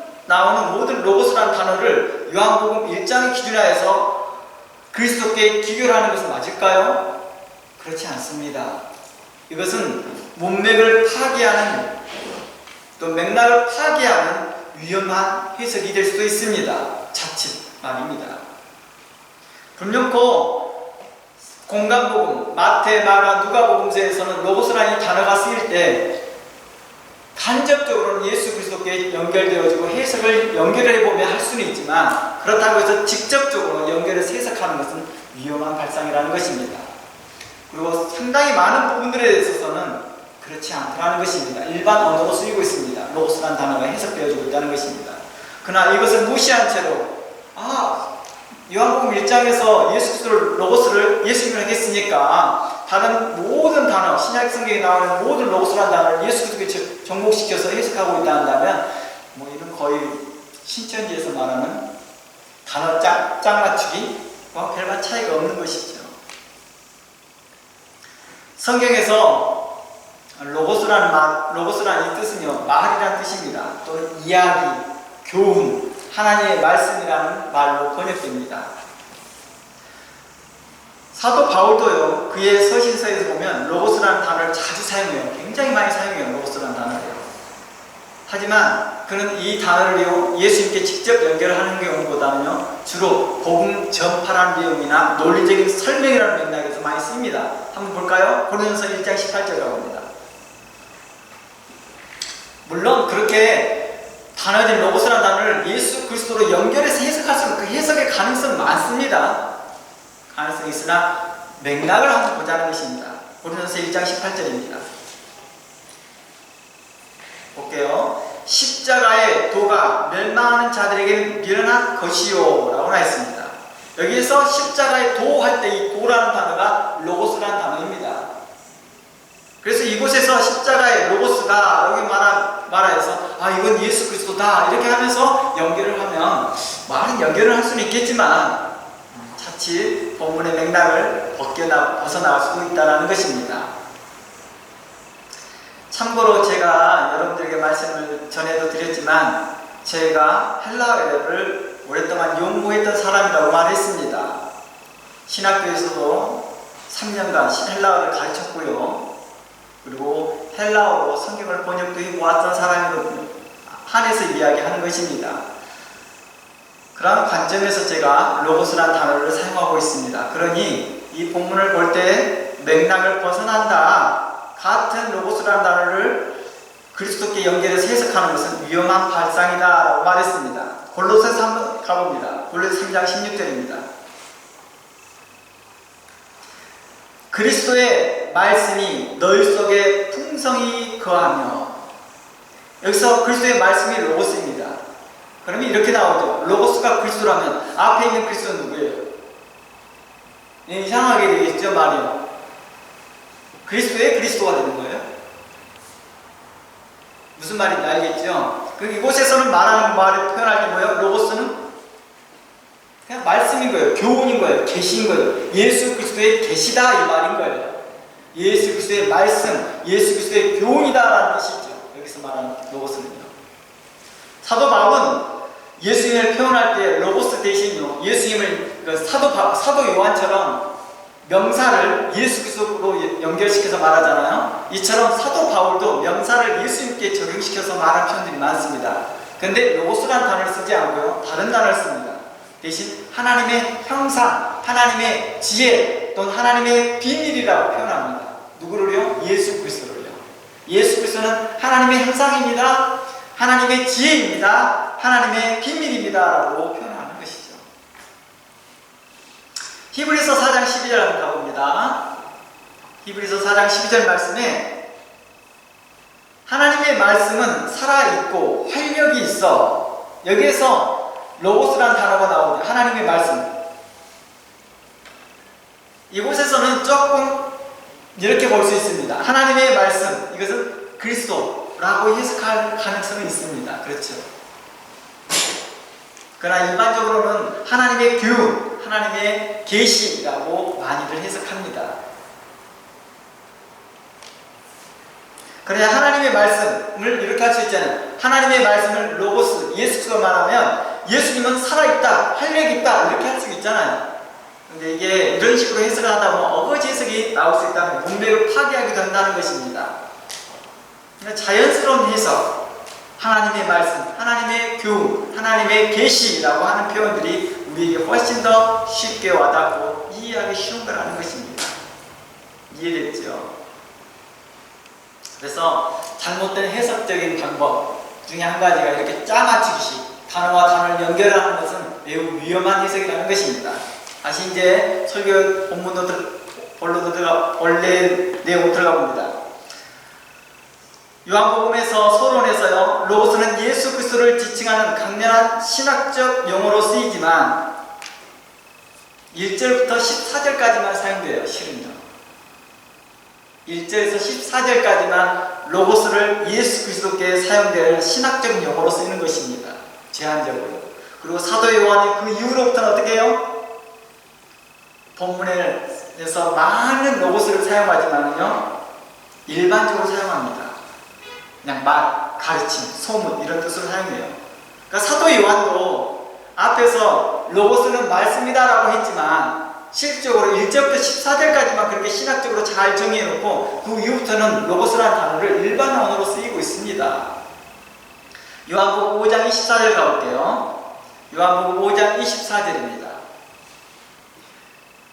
모든 로고스라는 단어를 요한복음 1장의 기준하에서 그리스도께 기교하는 것은 맞을까요? 그렇지 않습니다. 이것은 문맥을 파괴하는, 또 맥락을 파괴하는 위험한 해석이 될 수도 있습니다. 자칫 말입니다. 분명코 공간복음, 마태, 마가, 누가복음서에서는 로고스라는 단어가 쓰일 때 간접적으로는 예수 그리스도께 연결되어지고 해석을 연결을 해보면 할 수는 있지만, 그렇다고 해서 직접적으로 연결해서 해석하는 것은 위험한 발상이라는 것입니다. 그리고 상당히 많은 부분들에 있어서는 그렇지 않다는 것입니다. 일반 언어로 쓰이고 있습니다. 로고스라는 단어가 해석되어지고 있다는 것입니다. 그러나 이것을 무시한 채로 요한복음 1장에서 예수 그리스도를 로고스를 예수님을 했으니까 다른 모든 단어, 신약 성경에 나오는 모든 로고스라는 단어를 예수 그리스도께 접목시켜서 해석하고 있다 한다면 뭐 이런 거의 신천지에서 말하는 단어 짝 맞추기와 별반 차이가 없는 것이죠. 성경에서 로고스라는 이 뜻은요, 말이라는 뜻입니다. 또는 이야기, 교훈, 하나님의 말씀이라는 말로 번역됩니다. 사도 바울도요, 그의 서신서에서 보면 로고스라는 단어를 자주 사용해요. 굉장히 많이 사용해요, 로고스라는 단어를. 하지만 그는 이 단어를 예수님께 직접 연결하는 경우보다는요, 주로 복음 전파라는 내용이나 논리적인 설명이라는 맥락에서 많이 씁니다. 한번 볼까요? 고린도전서 1장 18절이라고 합니다. 물론 그렇게 단어진 로고스라는 단어를 예수 그리스도로 연결해서 해석할 수 있는 그 해석의 가능성은 많습니다. 가능성이 있으나 맥락을 한번 보자는 것입니다. 고린도전서 1장 18절입니다. 볼게요. 십자가의 도가 멸망하는 자들에게는 미련한 것이요 라고 나있습니다. 여기에서 십자가의 도 할 때 이 도라는 단어가 로고스라는 단어입니다. 그래서 이곳에서 십자가의 로고스가 여기 말하여서 이건 예수 그리스도다 이렇게 하면서 연결을 하면 말은 연결을 할 수는 있겠지만 자칫 본문의 맥락을 벗어나갈 수도 있다는 것입니다. 참고로 제가 여러분들에게 말씀을 전에도 드렸지만 제가 헬라어를 오랫동안 연구했던 사람이라고 말했습니다. 신학교에서도 3년간 헬라어를 가르쳤고요. 그리고 헬라어로 성경을 번역도 해보았던 사람으로 한해서 이야기하는 것입니다. 그런 관점에서 제가 로고스라는 단어를 사용하고 있습니다. 그러니 이 본문을 볼 때 맥락을 벗어난다, 같은 로고스라는 단어를 그리스도께 연결해서 해석하는 것은 위험한 발상이다라고 말했습니다. 골로새서 한번 가봅니다. 골로새 3장 16절입니다. 그리스도의 말씀이 너희 속에 풍성히 거하며, 여기서 그리스도의 말씀이 로고스입니다. 그러면 이렇게 나오죠. 로고스가 그리스도라면 앞에 있는 그리스도는 누구예요? 이상하게 되겠죠, 말이요. 그리스도의 그리스도가 되는 거예요. 무슨 말인지 알겠죠? 이곳에서는 말하는 말을 표현할 때 뭐예요? 로고스는 그냥 말씀인 거예요. 교훈인 거예요. 계시인 거예요. 예수 그리스도의 계시다 이 말인 거예요. 예수 그리스도의 말씀, 예수 그리스도의 교훈이다라는 뜻이죠. 여기서 말하는 로고스는요. 사도 바울은 예수님을 표현할 때 로고스 대신요, 예수님을 사도 요한처럼 명사를 예수 그리스도로 연결시켜서 말하잖아요. 이처럼 사도 바울도 명사를 예수님께 적용시켜서 말하는 표현들이 많습니다. 근데 로고스라는 단어를 쓰지 않고요, 다른 단어를 씁니다. 대신 하나님의 형상, 하나님의 지혜 또는 하나님의 비밀이라고 표현합니다. 누구를요? 예수 그리스도를요. 예수 그리스도는 하나님의 형상입니다, 하나님의 지혜입니다, 하나님의 비밀입니다 라고 표현하는 것이죠. 히브리서 4장 12절 한번 가봅니다. 히브리서 4장 12절 말씀에 하나님의 말씀은 살아있고 활력이 있어, 여기에서 로고스라는 단어가 나오죠. 하나님의 말씀. 이곳에서는 조금 이렇게 볼 수 있습니다. 하나님의 말씀, 이것은 그리스도라고 해석할 가능성이 있습니다. 그렇죠. 그러나 일반적으로는 하나님의 교훈, 하나님의 계시라고 많이들 해석합니다. 그래야 하나님의 말씀을 이렇게 할 수 있잖아요. 하나님의 말씀을 로고스, 예수 그리스도로 말하면 예수님은 살아있다, 활력이 있다 이렇게 할 수 있잖아요. 근데 이게 이런 식으로 해석을 하다 보면 어거지 해석이 나올 수 있다면 문맥을 파괴하기도 한다는 것입니다. 그러니까 자연스러운 해석, 하나님의 말씀, 하나님의 교훈, 하나님의 계시라고 하는 표현들이 우리에게 훨씬 더 쉽게 와닿고 이해하기 쉬운 거라는 것입니다. 이해됐죠? 그래서 잘못된 해석적인 방법 중에 한 가지가 이렇게 짜맞추기식 단어와 단어를 연결하는 것은 매우 위험한 해석이라는 것입니다. 다시 이제 설교 본론도 원래 내용으로 들어가 봅니다. 요한복음에서 서론에서요, 로고스는 예수 그리스도를 지칭하는 강렬한 신학적 용어로 쓰이지만 1절부터 14절까지만 사용돼요. 실은요. 1절에서 14절까지만 로고스를 예수 그리스도께 사용되는 신학적 용어로 쓰이는 것입니다. 제한적으로. 그리고 사도 요한이 그 이후로부터는 어떻게 해요? 본문에서 많은 로고스를 사용하지만요, 일반적으로 사용합니다. 그냥 말, 가르침, 소문 이런 뜻으로 사용해요. 그러니까 사도 요한도 앞에서 로고스는 말씀이다라고 했지만 실질적으로 1절부터 14절까지만 그렇게 신학적으로 잘 정의해놓고 그 이후부터는 로고스라는 단어를 일반 언어로 쓰이고 있습니다. 요한복음 5장 24절 가볼게요. 요한복음 5장 24절입니다.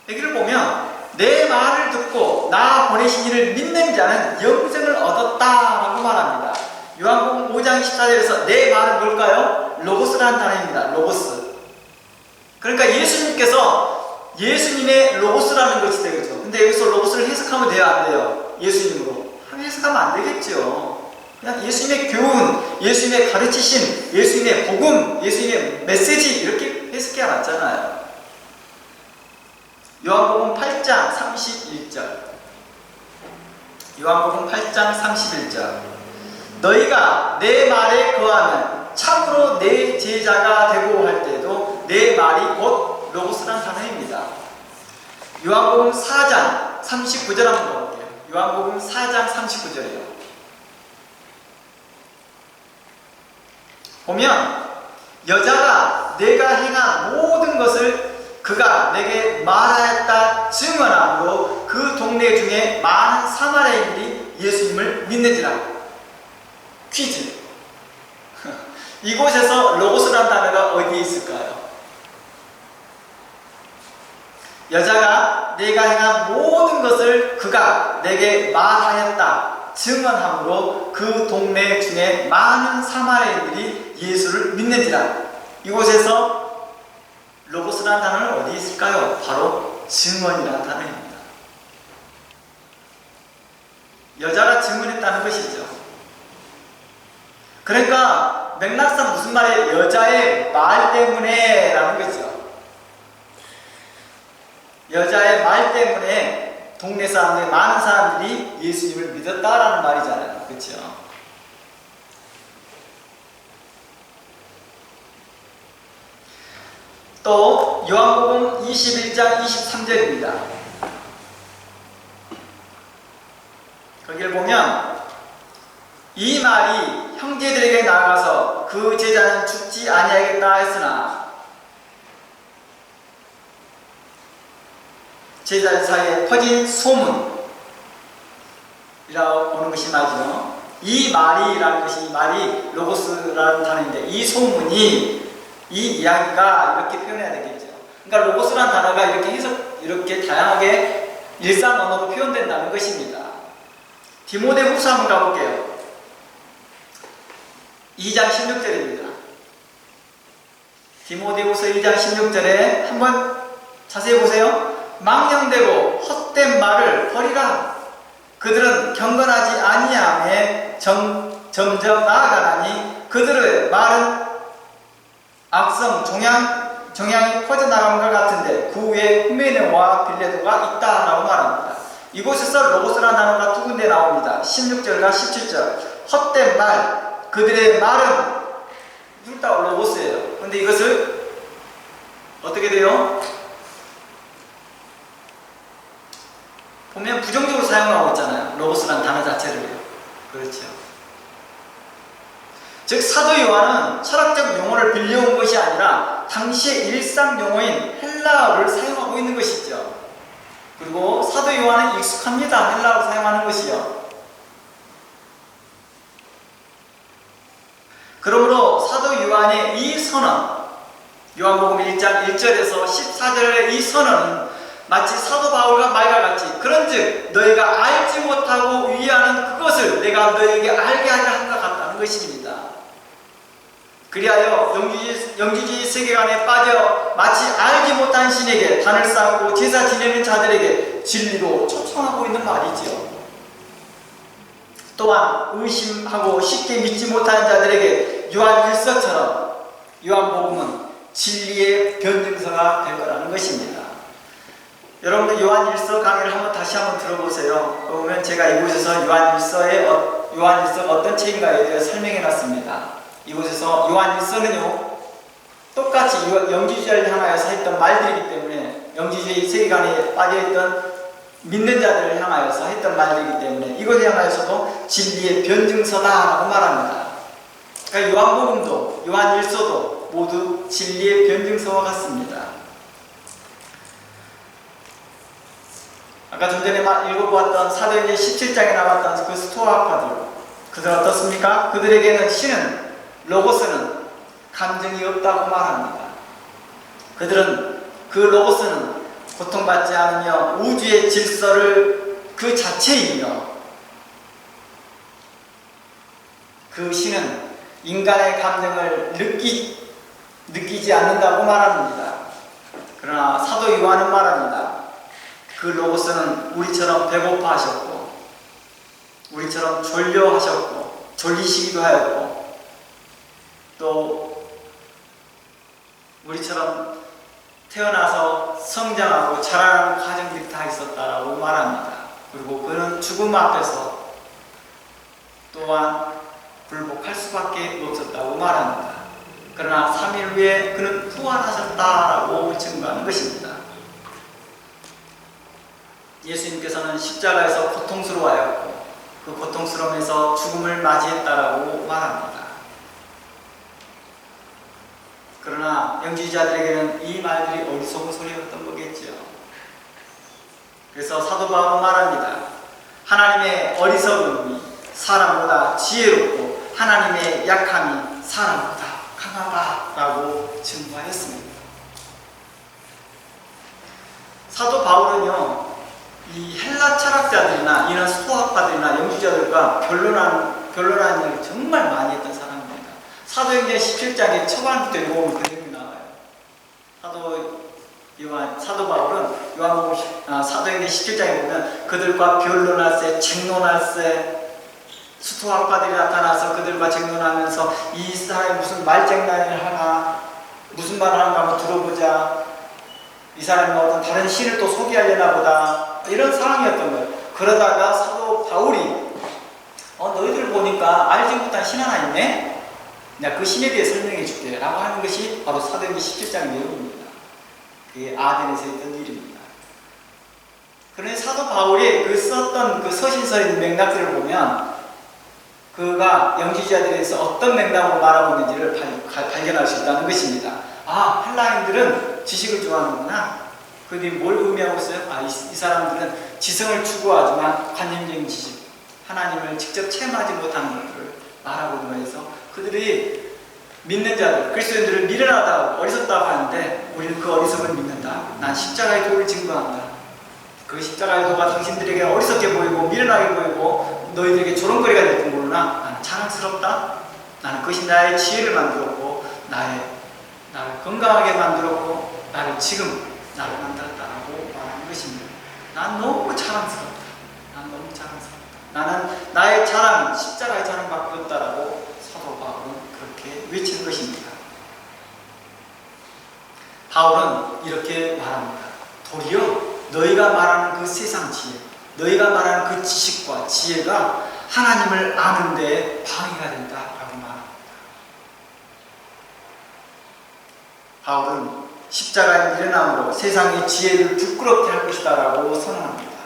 여기를 보면 내 말을 듣고 나 보내신 이를 믿는 자는 영생을 얻었다라고 말합니다. 요한복음 5장 24절에서 내 말은 뭘까요? 로고스라는 단어입니다. 로고스. 그러니까 예수님께서 예수님의 로고스라는 것이 되겠죠. 근데 여기서 로고스를 해석하면 돼요, 안 돼요? 예수님으로 해석하면 안 되겠죠. 그냥 예수님의 교훈, 예수님의 가르치심, 예수님의 복음, 예수님의 메시지 이렇게 해석해야 맞잖아요. 요한복음 8장 31절. 요한복음 8장 31절. 너희가 내 말에 거하면 참으로 내 제자가 되고 할 때도 내 말이 곧 로고스란 단어입니다. 요한복음 4장 39절 한번 볼게요. 요한복음 4장 39절이요. 보면 여자가 내가 행한 모든 것을 그가 내게 말하였다 증언함으로 그 동네 중에 많은 사마리아인들이 예수님을 믿는지라. 퀴즈. 이곳에서 로고스라는 단어가 어디에 있을까요? 여자가 내가 행한 모든 것을 그가 내게 말하였다 증언함으로 그 동네 중에 많은 사마리아인들이 예수를 믿는지라. 이곳에서 로고스라는 단어는 어디 있을까요? 바로 증언이라는 단어입니다. 여자가 증언했다는 것이죠. 그러니까 맥락상 무슨 말이에요? 여자의 말 때문에 라는 거죠. 여자의 말 때문에 동네 사람들, 많은 사람들이 예수님을 믿었다라는 말이잖아요. 그렇죠? 또 요한복음 21장 23절입니다. 거기를 보면 이 말이 형제들에게 나가서 그 제자는 죽지 아니하겠다 했으나 제자들 사이에 퍼진 소문이라고 보는 것이 맞죠. 이 말이라는 것이, 말이 로고스라는 단어인데, 이 소문이, 이 이야기가 이렇게 표현해야 되겠죠. 그러니까 로고스라는 단어가 이렇게 다양하게 일상 언어로 표현된다는 것입니다. 디모데후서 한번 가볼게요. 2장 16절입니다. 디모데후서 2장 16절에 한번 자세히 보세요. 망령되고 헛된 말을 버리라. 그들은 경건하지 아니함에 점점 나아가나니 그들의 말은 악성 종양이 퍼져나간 것 같은데 그 후에 후메네와 빌레도가 있다라고 말합니다. 이곳에서 로고스라는 단어가 두 군데 나옵니다. 16절과 17절. 헛된 말, 그들의 말은 둘 다 로고스예요. 그런데 이것을 어떻게 돼요? 보면 부정적으로 사용하고 있잖아요. 로고스라는 단어 자체를요. 그렇죠. 즉 사도 요한은 철학적 용어를 빌려온 것이 아니라 당시의 일상 용어인 헬라어를 사용하고 있는 것이죠. 그리고 사도 요한은 익숙합니다. 헬라어를 사용하는 것이요. 그러므로 사도 요한의 이 선언, 요한복음 1장 1절에서 14절의 이 선언은 마치 사도 바울과 말과 같이, 그런즉 너희가 알지 못하고 위하는 그것을 내가 너희에게 알게 하려 한 것 같다는 것입니다. 그리하여 영지주의 세계관에 빠져 마치 알지 못한 신에게 단을 쌓고 제사 지내는 자들에게 진리로 초청하고 있는 말이지요. 또한 의심하고 쉽게 믿지 못하는 자들에게 요한일서처럼 요한복음은 진리의 변증서가 될 거라는 것입니다. 여러분들 요한일서 강의를 다시 한번 들어보세요. 그러면 제가 이곳에서 요한일서가 어떤 책인가에 대해 설명해 놨습니다. 이곳에서 요한일서는요, 똑같이 영지주의를 향하여서 했던 말들이기 때문에, 영지주의 세계관에 빠져있던 믿는 자들을 향하여서 했던 말들이기 때문에 이것을 향하여서도 진리의 변증서다라고 말합니다. 그러니까 요한복음도 요한일서도 모두 진리의 변증서와 같습니다. 아까 좀 전에 읽어보았던 사도행전 17장에 나왔던 그 스토아파들, 그들은 어떻습니까? 그들에게는 신은, 로고스는 감정이 없다고 말합니다. 그들은 그 로고스는 고통받지 않으며 우주의 질서를 그 자체이며, 그 신은 인간의 감정을 느끼지 않는다고 말합니다. 그러나 사도 요한은 말합니다. 그 로고스는 우리처럼 배고파하셨고, 우리처럼 졸려하셨고, 졸리시기도 하였고, 또 우리처럼 태어나서 성장하고 자라는 과정들이 다 있었다라고 말합니다. 그리고 그는 죽음 앞에서 또한 굴복할 수밖에 없었다고 말합니다. 그러나 3일 후에 그는 부활하셨다라고 증거하는 것입니다. 예수님께서는 십자가에서 고통스러워하였고 그 고통스러움에서 죽음을 맞이했다라고 말합니다. 그러나 영지주의자들에게는 이 말들이 어리석은 소리였던 거겠죠. 그래서 사도 바울은 말합니다. 하나님의 어리석음이 사람보다 지혜롭고 하나님의 약함이 사람보다 강하다라고 증거하였습니다. 사도 바울은요, 이 헬라 철학자들이나 이런 스토아 수학파들이나 영주자들과 변론하는 일을 정말 많이 했던 사람입니다. 사도행전 17장에 초반부터 읽어보면 그 내용이 나와요. 사도 바울은 사도행전 17장에 보면 그들과 변론할세, 쟁론할세, 수토학파들이 나타나서 그들과 쟁론하면서 이 사람이 무슨 말장난을 하나, 무슨 말을 하는가 한번 들어보자. 이 사람이 어떤 다른 신을 또 소개하려나 보다. 이런 상황이었던 거예요. 그러다가 사도 바울이 너희들 보니까 알지 못한 신 하나 있네? 내가 그 신에 대해 설명해 줄게 라고 하는 것이 바로 사도행전 17장의 내용입니다. 그게 아덴에서 있던 일입니다. 그러니 사도 바울이 썼던 그 서신서의 맥락들을 보면 그가 영지주자들에서 어떤 맥락으로 말하고 있는지를 발견할 수 있다는 것입니다. 헬라인들은 지식을 좋아하는구나. 그들이 뭘 의미하고 있어요? 이 사람들은 지성을 추구하지만 관념적인 지식, 하나님을 직접 체험하지 못하는 것들을 말하고 있는 거에서 그들이 믿는 자들, 그리스도인들을 미련하다고 어리석다고 하는데 우리는 그 어리석을 믿는다. 난 십자가의 도를 증거한다. 그 십자가의 도가 당신들에게 어리석게 보이고 미련하게 보이고 너희들에게 조롱거리가 될지 모르나 나는 자랑스럽다. 나는 그것이 나의 지혜를 만들었고 나를 건강하게 만들었고 나를 만들었다라고 말하는 것입니다. 난 너무 자랑스럽다. 나는 나의 자랑은 십자가의 자랑밖에 없다라고 사도 바울은 그렇게 외치는 것입니다. 바울은 이렇게 말합니다. 도리어 너희가 말하는 그 세상 지혜, 너희가 말하는 그 지식과 지혜가 하나님을 아는 데 방해가 된다라고 말합니다. 바울은 십자가의 미련함으로 세상의 지혜를 부끄럽게 할 것이다라고 선언합니다.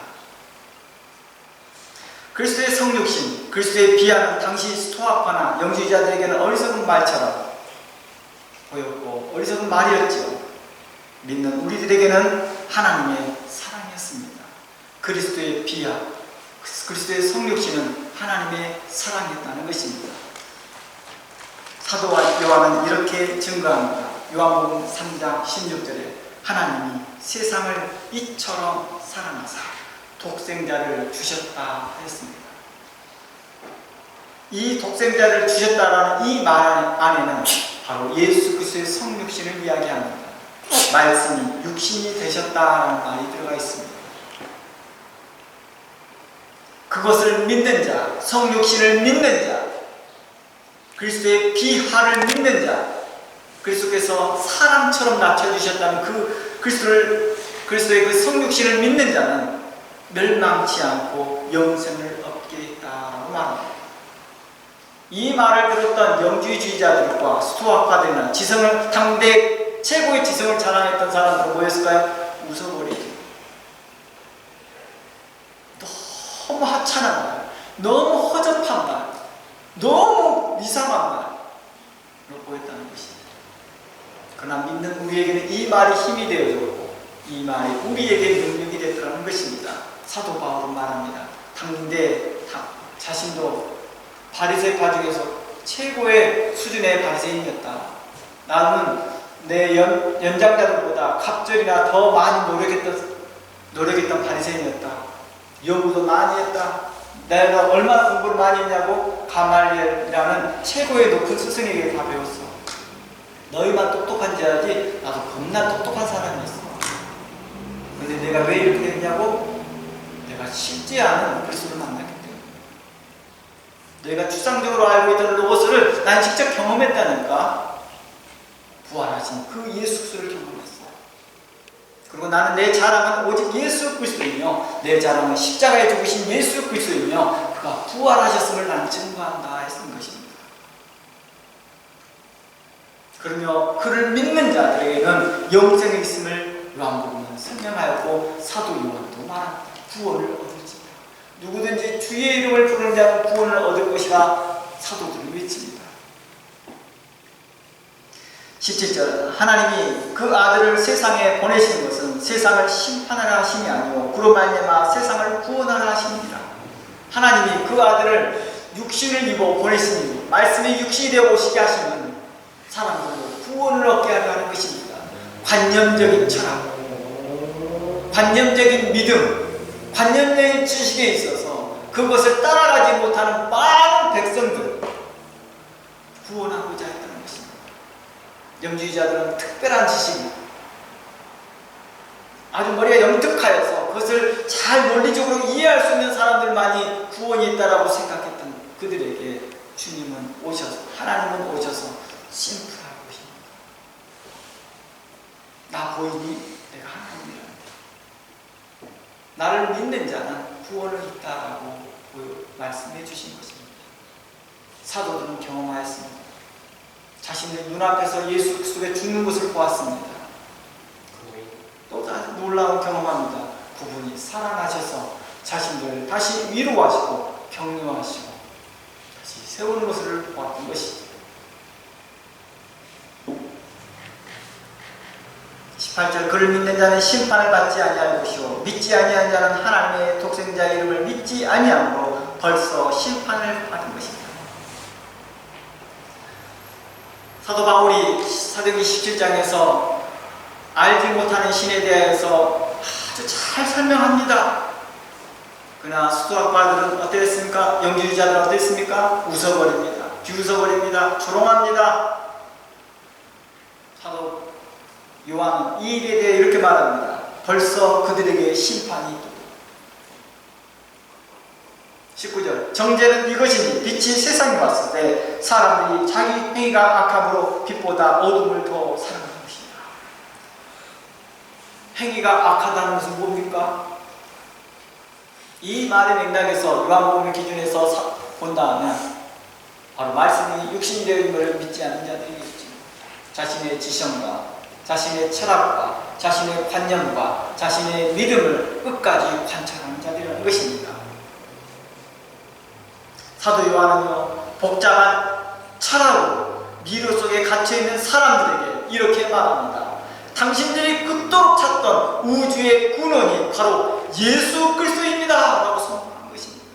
그리스도의 성육신, 그리스도의 비하는 당시 스토아파나 영주의자들에게는 어리석은 말처럼 보였고 어리석은 말이었죠. 믿는 우리들에게는 하나님의 사랑이었습니다. 그리스도의 비하, 그리스도의 성육신은 하나님의 사랑이었다는 것입니다. 사도 요한은 이렇게 증거합니다. 요한복음 3장 16절에 하나님이 세상을 이처럼 사랑하사 독생자를 주셨다 했습니다. 이 독생자를 주셨다라는 이 말 안에는 바로 예수 그리스도의 성육신을 이야기합니다. 말씀이 육신이 되셨다라는 말이 들어가 있습니다. 그것을 믿는 자, 성육신을 믿는 자, 그리스도의 비하를 믿는 자, 그리스도께서 사람처럼 낮춰주셨다는 그 그리스도의 그 성육신을 믿는 자는 멸망치 않고 영생을 얻게 있다고 말합니다. 이 말을 들었던 영주의자들과 스토아파들이나 당대 최고의 지성을 자랑했던 사람들은 뭐였을까요? 웃어버리죠. 너무 하찮은 말, 너무 허접한 말, 너무 이상한 말로 보였다는 것입니다. 그러나 믿는 우리에게는 이 말이 힘이 되어졌고 이 말이 우리에게 능력이 됐다는 것입니다. 사도 바울은 말합니다. 당대 자신도 바리새파 중에서 최고의 수준의 바리새인이었다. 나는 내 연장자들보다 갑절이나 더 많이 노력했던 바리새인이었다. 연구도 많이 했다. 내가 얼마나 공부를 많이 했냐고 가말리엘이라는 최고의 높은 스승에게 다 배웠어. 너희만 똑똑한지 알지? 나도 겁나 똑똑한 사람이었어. 근데 내가 왜 이렇게 됐냐고? 내가 쉽지 않은 그리스도를 만났기 때문에. 내가 추상적으로 알고 있던 로고스를 난 직접 경험했다니까. 부활하신 그 예수 그리스도를 경험했어. 그리고 나는 내 자랑은 오직 예수 그리스도이며 내 자랑은 십자가에 죽으신 예수 그리스도이며 그가 부활하셨음을 나는 증거한다 했던 것입니다. 그러며 그를 믿는 자들에게는 영생이 있음을 요한복음은 설명하였고 사도 요한도 말합니다. 구원을 얻을지다. 누구든지 주의 이름을 부르는 자는 구원을 얻을 것이라 사도들은 외칩니다. 17절 하나님이 그 아들을 세상에 보내신 것은 세상을 심판하라 하심이 아니오 그로 말미암아 세상을 구원하라 하심이니라. 하나님이 그 아들을 육신을 입어 보내시니 말씀이 육신이 되어 오시게 하시는 사람들로 구원을 얻게 하려 하는 것입니다. 관념적인 철학, 관념적인 믿음, 관념적인 지식에 있어서 그것을 따라가지 못하는 많은 백성들 구원하고자 했다는 것입니다. 영주의자들은 특별한 지식이 아주 머리가 영특하여서 그것을 잘 논리적으로 이해할 수 있는 사람들만이 구원이 있다라고 생각했던 그들에게 주님은 오셔서, 하나님은 오셔서 심플하고 오십니다. 나 보이니? 내가 하나님이란다. 나를 믿는 자는 구원이 있다라고 말씀해 주신 것입니다. 사도들은 경험하였습니다. 자신의 눈앞에서 예수 그리스도가 죽는 것을 보았습니다. 또 놀라운 경험합니다. 그분이 살아나셔서 자신들을 다시 위로하시고 격려하시고 다시 세우는 것을 보았던 것이죠. 18절 그를 믿는 자는 심판을 받지 아니할 것이요 믿지 아니한 자는 하나님의 독생자 이름을 믿지 아니함으로 벌써 심판을 받은 것입니다. 사도 바울이 사도행전 17장에서 알지 못하는 신에 대해서 아주 잘 설명합니다. 그러나 수도학파들은 어땠습니까? 영주의자들은 어땠습니까? 웃어버립니다. 비웃어버립니다. 조롱합니다. 사도 요한은 이 일에 대해 이렇게 말합니다. 벌써 그들에게 심판이 있도다. 19절 정죄는 이것이니 빛이 세상에 왔을 때 사람들이 자기 행위가 악함으로 빛보다 어둠을 더 사랑하는 것이다. 행위가 악하다는 것은 뭡니까? 이 말의 맥락에서 요한복음의 기준에서 본다면 바로 말씀이 육신이 되는 것을 믿지 않는 자들이겠죠. 자신의 지성과 자신의 철학과 자신의 관념과 자신의 믿음을 끝까지 관찰하는 자들이라는 것입니다. 사도 요한은요, 복잡한 철학으로 미로 속에 갇혀있는 사람들에게 이렇게 말합니다. 당신들이 그토록 찾던 우주의 근원이 바로 예수 그리스도입니다 라고 선포한 것입니다.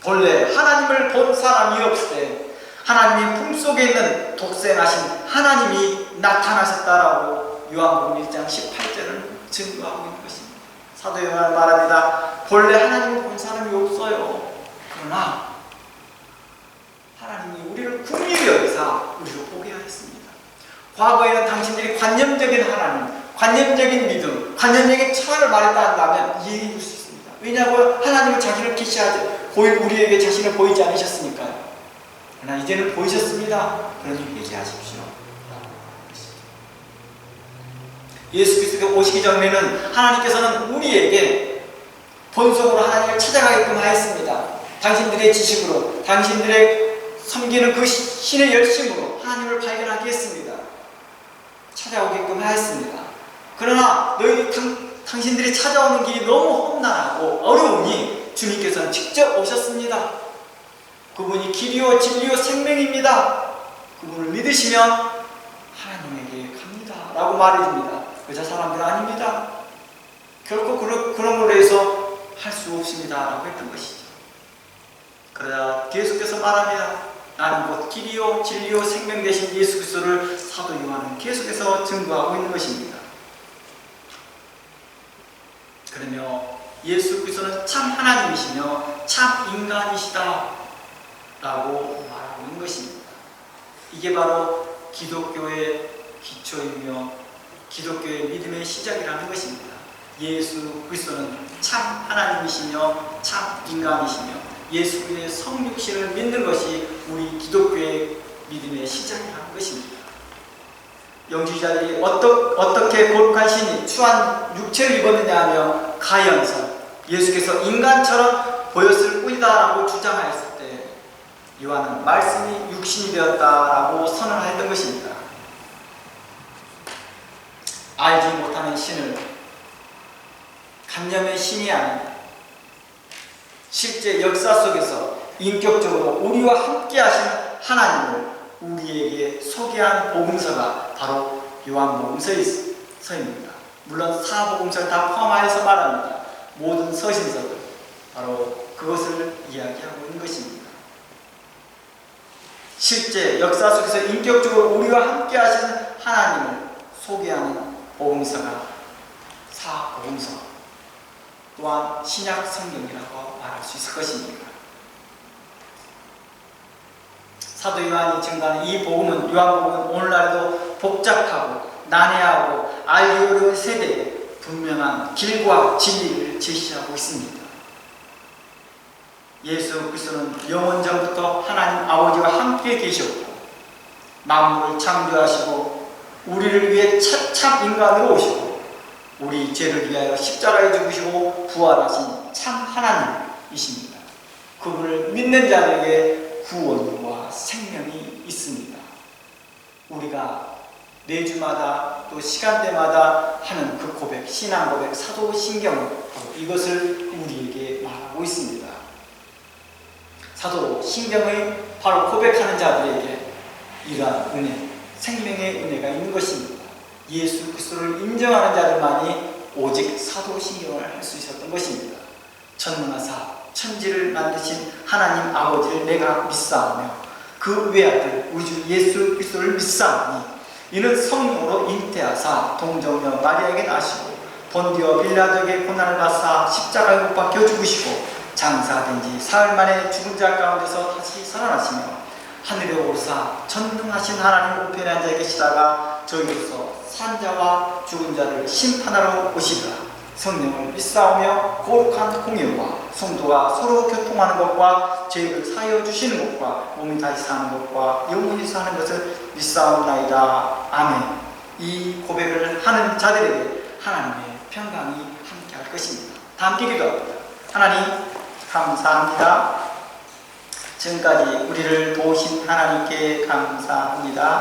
본래 하나님을 본 사람이 없을 때 하나님의 품속에 있는 독생하신 하나님이 나타나셨다라고 요한복음 1장 18절을 증거하고 있는 것입니다. 사도 요한은 말합니다. 본래 하나님을 본 사람이 없어요. 그러나 하나님이 우리를 긍휼히 여기사 우리를 보게 하였습니다. 과거에는 당신들이 관념적인 하나님, 관념적인 믿음, 관념적인 철학을 말했다 한다면 이해해 줄 수 있습니다. 왜냐하면 하나님은 자기를 계시하지 우리에게 자신을 보이지 않으셨으니까요. 그러나 이제는 보이셨습니다. 그러니 회개하십시오. 예수 그리스도가 오시기 전에는 하나님께서는 우리에게 본성으로 하나님을 찾아가게끔 하였습니다. 당신들의 지식으로, 당신들의 섬기는 그 신의 열심으로 하나님을 발견하게 했습니다. 찾아오게끔 하였습니다. 그러나 당신들이 찾아오는 길이 너무 험난하고 어려우니 주님께서는 직접 오셨습니다. 그분이 길이요 진리요 생명입니다. 그분을 믿으시면 하나님에게 갑니다 라고 말해줍니다. 여자 사람들은 아닙니다. 결코 그런 걸로 해서 할 수 없습니다 라고 했던 것이죠. 그러자 계속해서 말합니다. 나는 곧 길이요 진리요 생명 되신 예수 그리스도를 사도 요한은 계속해서 증거하고 있는 것입니다. 그러며 예수 그리스도는 참 하나님이시며 참 인간이시다 라고 말하고 있는 것입니다. 이게 바로 기독교의 기초이며 기독교의 믿음의 시작이라는 것입니다. 예수 그리스도는 참 하나님이시며 참 인간이시며 예수 그리스도의 성육신을 믿는 것이 우리 기독교의 믿음의 시작이라는 것입니다. 영주의자들이 어떻게 거룩한 신이 추한 육체를 입었느냐 하며 가연선 예수께서 인간처럼 보였을 뿐이다라고 주장하였을 때 요한은 말씀이 육신이 되었다라고 선언했던 것입니다. 알지 못하는 신을 간념의 신이 아닌 실제 역사 속에서 인격적으로 우리와 함께 하신 하나님을 우리에게 소개한 복음서가 바로 요한복음서입니다. 물론 사복음서를 다 포함하여서 말합니다. 모든 서신서들 바로 그것을 이야기하고 있는 것입니다. 실제 역사 속에서 인격적으로 우리와 함께 하신 하나님을 소개하는 복음서가 사복음서 또한 신약 성경이라고 말할 수 있을 것입니다. 사도 요한이 증가하는 이 복음은, 요한복음은 오늘날에도 복잡하고 난해하고 알기 어려운 세대에 분명한 길과 진리를 제시하고 있습니다. 예수 그리스도는 영원전부터 하나님 아버지와 함께 계셨고 만물을 창조하시고 우리를 위해 참 인간으로 오시고 우리 죄를 위하여 십자가에 죽으시고 부활하신 참 하나님이십니다. 그분을 믿는 자들에게 구원과 생명이 있습니다. 우리가 매주마다 또 시간대마다 하는 그 고백, 신앙 고백, 사도신경, 이것을 우리에게 말하고 있습니다. 사도신경의 바로 고백하는 자들에게 이러한 은혜, 생명의 은혜가 있는 것입니다. 예수 그리스도를 인정하는 자들만이 오직 사도신경을 할 수 있었던 것입니다. 전능하사 천지를 만드신 하나님 아버지를 내가 믿사오며 그 외아들 우리 주 예수 그리스도를 믿사오니 이는 성령으로 잉태하사 동정녀 마리아에게 나시고 본디오 빌라도에게 고난을 받사 십자가에 못 박혀 죽으시고 장사된 지 사흘 만에 죽은 자 가운데서 다시 살아나시며 하늘에 오르사 전능하신 하나님 우편에 앉아 계시다가 저희로서 산자와 죽은 자를 심판하러 오시리라. 성령을 믿사오며 거룩한 공예와 성도가 서로 교통하는 것과 죄를 사하여 주시는 것과 몸이 다시 사는 것과 영원히 사는 것을 믿사옵나이다. 아멘. 이 고백을 하는 자들에게 하나님의 평강이 함께할 것입니다. 다 함께 기도합니다. 하나님 감사합니다. 지금까지 우리를 도우신 하나님께 감사합니다.